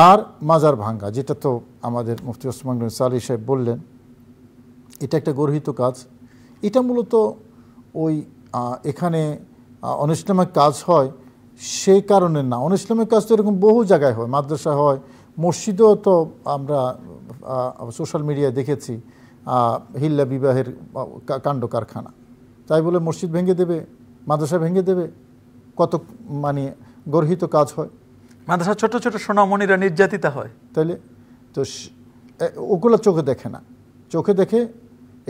B: আর মাজার ভাঙ্গা, যেটা তো আমাদের মুফতি ওসমান গনি সালি সাহেব বললেন, এটা একটা গর্হিত কাজ। এটা মূলত ওই এখানে অনিসলামিক কাজ হয় সেই কারণে না, অনিসলামিক কাজ তো এরকম বহু জায়গায় হয়, মাদ্রাসা হয়, মসজিদেও তো আমরা সোশ্যাল মিডিয়ায় দেখেছি হিল্লা বিবাহের কাণ্ড কারখানা। তাই বলে মসজিদ ভেঙে দেবে, মাদ্রাসা ভেঙে দেবে, কত মানে গর্হিত কাজ হয়।
C: মাদ্রাসা ছোট ছোট সোনামণিরা নির্যাতিতা হয়,
B: তাইলে তো ওগুলো চোখে দেখে না, চোখে দেখে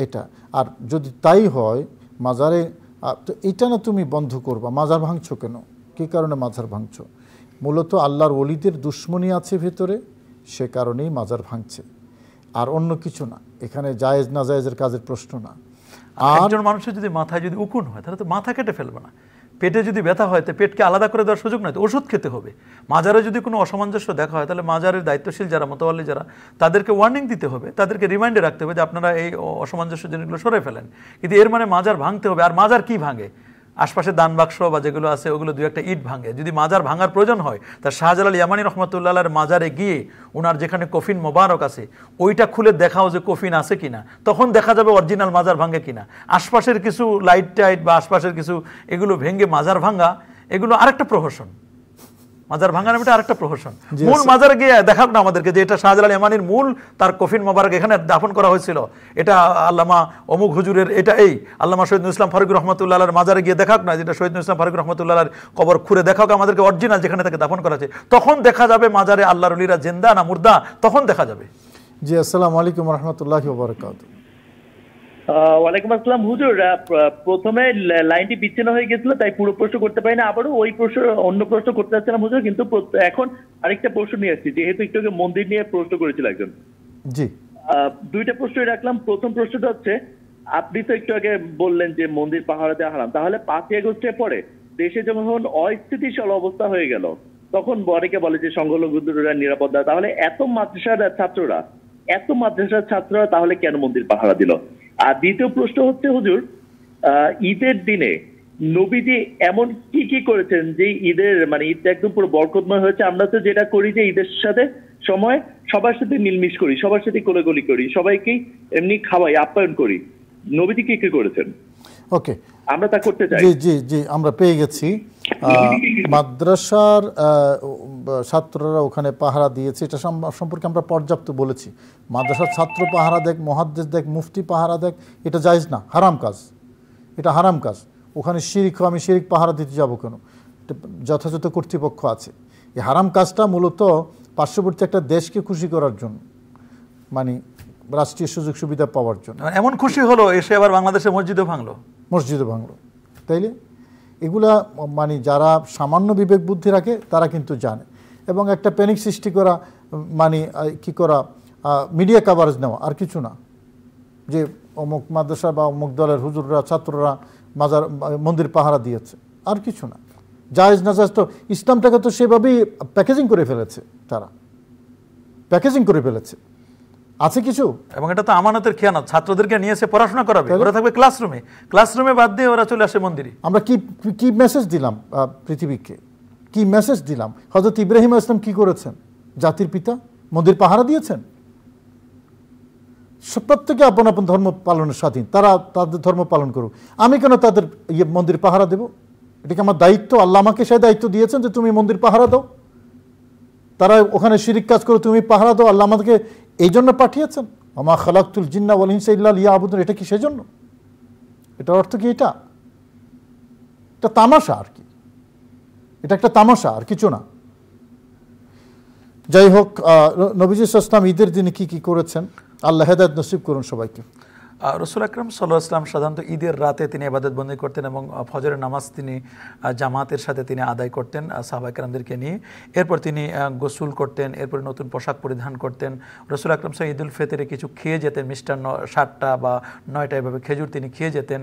B: এটা। আর যদি তাই হয় মাজারে, তো এটা না তুমি বন্ধ করবা, মাজার ভাঙছো কেন, কী কারণে মাজার ভাঙছো? মূলত আল্লাহর ওলিদের দুশ্মনী আছে ভেতরে, সে কারণেই মাজার ভাঙছে, আর অন্য কিছু না। এখানে জায়েজ না জায়েজের কাজের প্রশ্ন না।
C: আর একজন মানুষের যদি মাথায় যদি উকুন হয়, তাহলে তো মাথা কেটে ফেলবে না, পেটে যদি ব্যথা হয় তো পেটকে আলাদা করে দেওয়ার সুযোগ নয়, তো ওষুধ খেতে হবে। মাজারে যদি কোনো অসামঞ্জস্য দেখা হয় তাহলে মাজারের দায়িত্বশীল যারা, মোতাওয়াল্লি যারা, তাদেরকে ওয়ার্নিং দিতে হবে, তাদেরকে রিমাইন্ডে রাখতে হবে যে আপনারা এই অসামঞ্জস্য জিনিসগুলো সরে ফেলেন। কিন্তু এর মানে মাজার ভাঙতে হবে। আর মাজার কি ভাঙে? আশপাশে দান বাক্স বা যেগুলো আছে ওগুলো দু একটা ইট ভাঙে। যদি মাজার ভাঙার প্রয়োজন হয় তা শাহজালাল ইয়ামানি রহমতুল্লাহর মাজারে গিয়ে ওনার যেখানে কফিন মোবারক আছে ওইটা খুলে দেখাও যে কফিন আছে কিনা, তখন দেখা যাবে অরিজিনাল মাজার ভাঙে কিনা। আশপাশের কিছু লাইট টাইট বা আশপাশের কিছু এগুলো ভেঙে মাজার ভাঙা, এগুলো আরেকটা প্রহসন। মাজার ভাঙার এটা আরেকটা প্রহসন। মূল মাজারে গিয়ে দেখাক না আমাদেরকে যে এটা শাহজালাল ইয়ামানির মূল তার কফিন মোবারক এখানে দাফন করা হয়েছিল, এটা আল্লামা অমুক হুজুরের, এটা এই আল্লামা শহীদ ইসলাম ফারুক রহমতুল্লাহর মাজারে গিয়ে দেখাক না যেটা শহীদ ইসলাম ফারুক রহমতুল্লাহর কবর খুঁড়ে দেখাক আমাদেরকে অরিজিনাল যেখানে তাকে দাফন করা আছে। তখন দেখা যাবে মাজারে আল্লাহর ওলিরা জিন্দা না মুর্দা, তখন দেখা যাবে।
B: জি, আসসালামু আলাইকুম ওয়া রাহমাতুল্লাহি ওয়া বারাকাতুহু।
A: ওয়ালাইকুম আসসালাম হুজুর, প্রথমে লাইনটি বিচ্ছিন্ন হয়ে গেছিল তাই পুরো প্রশ্ন করতে পারি না, আবারও ওই প্রশ্ন অন্য প্রশ্ন করতে চাচ্ছিলাম হুজুর, কিন্তু এখন আরেকটা প্রশ্ন নিয়ে আসছি, যেহেতু একটু আগে মন্দির নিয়ে প্রশ্ন করেছিল একজন।
B: জি,
A: দুইটা প্রশ্নই রাখলাম। প্রথম প্রশ্নটা হচ্ছে, আপনি তো একটু আগে বললেন যে মন্দির পাহারা দেওয়া হারাম, তাহলে 5ই আগস্টের পরে দেশে যখন অস্থিতিশীল অবস্থা হয়ে গেল তখন অনেকে বলে যে সংখ্যালঘুরা নিরাপদ না, তাহলে এত মাদ্রাসার ছাত্ররা তাহলে কেন মন্দির পাহারা দিল? আর দ্বিতীয় প্রশ্ন হচ্ছে হুজুর, ঈদের দিনে নবীজি এমন কি কি করেছেন যে ঈদের মানে ঈদটা একদম পুরো বরকতময় হয়েছে? আমরা তো যেটা করি যে ঈদের সাথে সময় সবার সাথে মিলমিশ করি, সবার সাথে কোলাকুলি করি, সবাইকেই এমনি খাওয়াই, আপ্যায়ন করি। নবীজি কি কি করেছেন?
B: ওকে,
A: আমরা তা করতে চাই।
B: জি জি জি, আমরা পেয়ে গেছি। মাদ্রাসার ছাত্ররা ওখানে পাহারা দিয়েছে, এটা সম্পর্কে আমরা পর্যাপ্ত বলেছি। মাদ্রাসার ছাত্র পাহারা দেখ, মুহাদ্দিস দেখ, মুফতি পাহারা দেখ, এটা জায়েজ না, হারাম কাজ, এটা হারাম কাজ। ওখানে শিরিক, আমি শিরিক পাহারা দিতে যাব কেন? যথাযথ কর্তৃপক্ষ আছে। এই হারাম কাজটা মূলত পার্শ্ববর্তী একটা দেশকে খুশি করার জন্য, মানে রাষ্ট্রীয় সুযোগ সুবিধা পাওয়ার জন্য।
C: এমন খুশি হলো এসে আবার বাংলাদেশে মসজিদও ভাঙলো।
B: তাইলে এগুলা মানে যারা সামান্য বিবেক বুদ্ধি রাখে তারা কিন্তু জানে। এবং একটা প্যানিক সৃষ্টি করা, মানে কি করা, মিডিয়া কাভারেজ নেওয়া, আর কিছু না। যে অমুক মাদ্রাসা বা অমুক দলের হুজুররা, ছাত্ররা মন্দির পাহারা দিয়েছে, আর কিছু না। জায়েজ না জায়েজ তো ইসলামটাকে তো সেভাবেই প্যাকেজিং করে ফেলেছে, তারা প্যাকেজিং করে ফেলেছে। আছে কিছু, এবং
C: এটা তো আমানতের খেয়ানত। ছাত্রদেরকে নিয়েছে পড়াশোনা করাবে, ওরা থাকবে ক্লাসরুমে বাদ দিয়ে ওরা চলে আসে মন্দিরে।
B: আমরা কি মেসেজ দিলাম পৃথিবীকে? কি মেসেজ দিলাম? হযরত ইব্রাহিম আলাইহিস সালাম কি করেছেন? জাতির পিতা মন্দির পাহারা দিয়েছেন। প্রত্যেকে আপন আপন ধর্ম পালনের স্বাধীন, তারা তাদের ধর্ম পালন করুক। আমি কেন তাদের মন্দির পাহারা দেব? এটা কি আমার দায়িত্ব? আল্লাহ আমাকে সেই দায়িত্ব দিয়েছেন যে তুমি মন্দির পাহারা দাও। তারা ওখানে শিরিক কাজ করে, তুমি পাহারা দাও। আল্লাহ আমাদেরকে এই জন্য পাঠিয়েছেন, ওমা খালাকতুল জিন্না ওয়াল ইনসা ইল্লা লিয়াবুদুন। এটা কি সেজন্য? এটার অর্থ কি? এটা তামাশা আর কি, এটা একটা তামাশা, আর কিছু না। যাই হোক, নবীজি সাল্লাল্লাহু আলাইহি ওয়াসাল্লাম ঈদের দিনে কি কি করেছেন, আল্লাহ হেদায়েত নসিব করুন সবাইকে।
C: রাসূল আকরাম সাল্লাল্লাহু আলাইহি ওয়াসাল্লাম সাধারণত ঈদের রাতে তিনি ইবাদত বন্দি করতেন এবং ফজরের নামাজ তিনি জামাতের সাথে তিনি আদায় করতেন সাহাবায়ে কেরামদেরকে নিয়ে। এরপর তিনি গোসল করতেন, এরপর নতুন পোশাক পরিধান করতেন। রাসূল আকরাম সাল্লাল্লাহু ঈদুল ফিতরে কিছু খেয়ে যেতেন, মিষ্টান্ন 7টা বা 9টা এভাবে খেজুর তিনি খেয়ে যেতেন।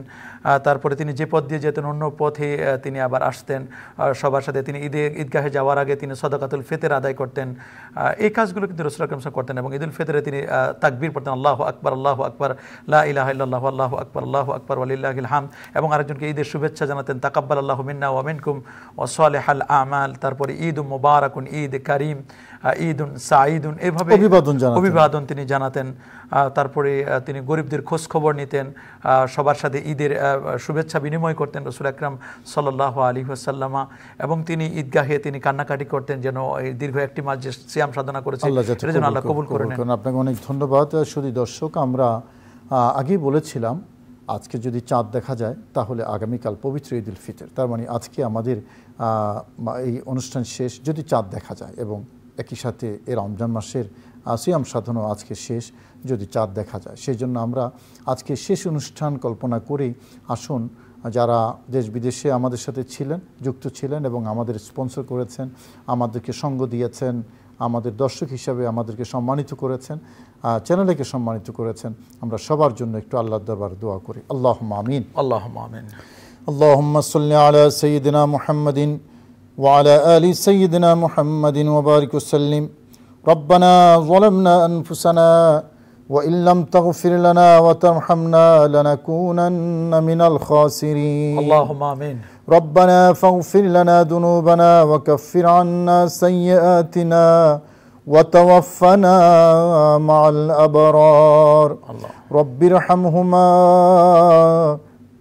C: তারপরে তিনি যে পথ দিয়ে যেতেন অন্য পথে তিনি আবার আসতেন সবার সাথে। তিনি ঈদগাহে যাওয়ার আগে তিনি সাদাকাতুল ফিতর আদায় করতেন। এই কাজগুলো কিন্তু রাসূল আকরাম সাল্লাল্লাহু করতেন। এবং ঈদুল ফিতরে তিনি তাকবীর পড়তেন, আল্লাহু আকবার, আল্লাহু আকবার, লা ইলাহা ইল্লাল্লাহু, আল্লাহু আকবার, আল্লাহু আকবার, ওয়ালিল্লাহিল হামদ। এবং আরেকজনকে ঈদের শুভেচ্ছা জানাতেন, তাকাব্বালাল্লাহু মিন্না ওয়া মিনকুম ওয়া সালিহাল আমাল। তারপরে ঈদুম মুবারাকুন, ঈদ কারীম, ঈদুন সাঈদুন, এভাবে অভিবাদন তিনি জানাতেন। তারপরে তিনি গরিবদের খোঁজ খবর নিতেন, সবার সাথে ঈদের শুভেচ্ছা বিনিময় করতেন রাসূল আকরাম সাল্লাল্লাহু আলাইহি ওয়াসাল্লাম। এবং তিনি ঈদগাহে তিনি কান্নাকাটি করতেন যেন এই দীর্ঘ একটি মাস যে সিয়াম সাধনা করেছেন সেটা যেন আল্লাহ কবুল করে নেন।
B: আপনাকে অনেক ধন্যবাদ। শুধু দর্শক, আমরা আগেই বলেছিলাম আজকে যদি চাঁদ দেখা যায় তাহলে আগামীকাল পবিত্র ঈদুল ফিতর, তার মানে আজকে আমাদের এই অনুষ্ঠান শেষ যদি চাঁদ দেখা যায়, এবং একই সাথে এর রমজান মাসের সিয়াম সাধনাও আজকে শেষ যদি চাঁদ দেখা যায়। সেই জন্য আমরা আজকে শেষ অনুষ্ঠান কল্পনা করেই আসুন, যারা দেশ বিদেশে আমাদের সাথে ছিলেন, যুক্ত ছিলেন এবং আমাদের স্পন্সর করেছেন, আমাদেরকে সঙ্গ দিয়েছেন, আমাদের দর্শক হিসাবে আমাদেরকে সম্মানিত করেছেন, চ্যানেলকে সম্মানিত করেছেন, আমরা সবার জন্য একটু আল্লাহর দরবারে দোয়া করি। আল্লাহুম্মা আমিন।
C: আল্লাহুম্মা আমিন।
B: اللهم صل على سيدنا محمد وعلى آل سيدنا محمد وبارك وسلم ربنا ظلمنا أنفسنا وإن لم تغفر لنا وترحمنا لنكونن من الخاسرين
C: اللهم آمين
B: ربنا فاغفر لنا ذنوبنا وكفر عنا سيئاتنا وتوفنا مع الأبرار رب ارحمهما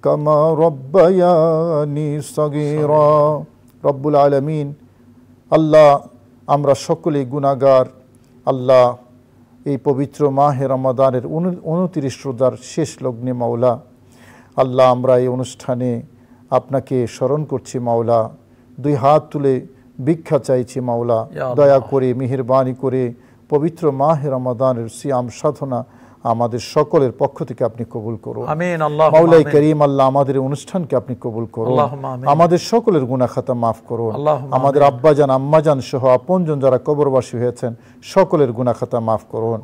B: كما ربياني صغيرا রব্বুল আলামিন আল্লাহ আমরা সকলেই গুনাহগার আল্লাহ এই পবিত্র মাহে রমাদানের 29 রোজার শেষ লগ্নে মাওলা আল্লাহ আমরা এই অনুষ্ঠানে আপনাকে স্মরণ করছি মাওলা দুই হাত তুলে ভিক্ষা চাইছি মাওলা দয়া করে মেহেরবানি করে পবিত্র মাহে রমাদানের সিয়াম সাধনা আমাদের সকলের পক্ষ থেকে আপনি কবুল করুন
C: আমিন আল্লাহুম্মা
B: মাওলাই করিম আল্লাহ আমাদের অনুষ্ঠানকে আপনি কবুল করুন
C: আল্লাহুম্মা আমিন
B: আমাদের সকলের গুনাহ খাতা maaf করুন আমাদের আব্বাজান আম্মাজান সহ আপনজন যারা কবরবাসী হয়েছেন সকলের গুনাহ খাতা maaf করুন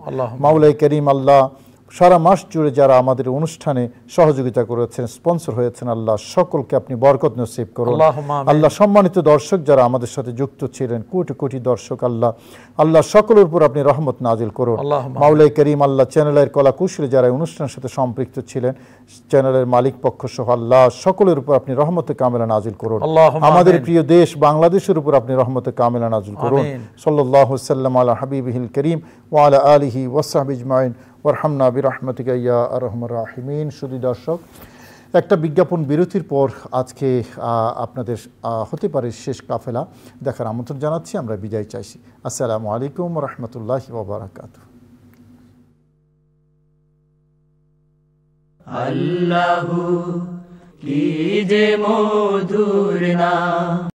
B: মাওলাই করিম আল্লাহ সারা মাস জুড়ে যারা আমাদের অনুষ্ঠানে সহযোগিতা করেছেন স্পন্সর হয়েছেন আল্লাহ সকলকে আপনি বরকত নসিব করুন আল্লাহ সম্মানিত দর্শক যারা আমাদের সাথে যুক্ত ছিলেন কোটি কোটি দর্শক আল্লাহ সকলের উপর আপনি রহমত নাজিল করুন মাওলাই করিম আল্লাহ চ্যানেলের কলা কুশলী যারা অনুষ্ঠানের সাথে সম্পৃক্ত ছিলেন চ্যানেলের মালিক পক্ষ সহ আল্লাহ সকলের উপর আপনি রহমতে কামেলা নাজিল করুন আমাদের প্রিয় দেশ বাংলাদেশের উপর আপনি রহমতে কামেলা নাজিল করুন সাল্লাল্লাহু সাল্লাম আলা হাবিবিহিল করিম ওয়া আলা আলিহি ওয়া সাহবিহি আজমাইন ওয়ারহামনা বিরহমাতিকা ইয়া আরহামার রাহিমিন। শুধু দর্শক একটা বিজ্ঞাপন বিরতির পর আজকে আপনাদের হতে পারে শেষ কাফেলা দেখার আমন্ত্রণ জানাচ্ছি, আমরা বিদায় চাইছি। আসসালামু আলাইকুম ওয়া রাহমাতুল্লাহি ওয়া বারাকাতুহু।
I: আল্লাহু কি যে মধুর নাম।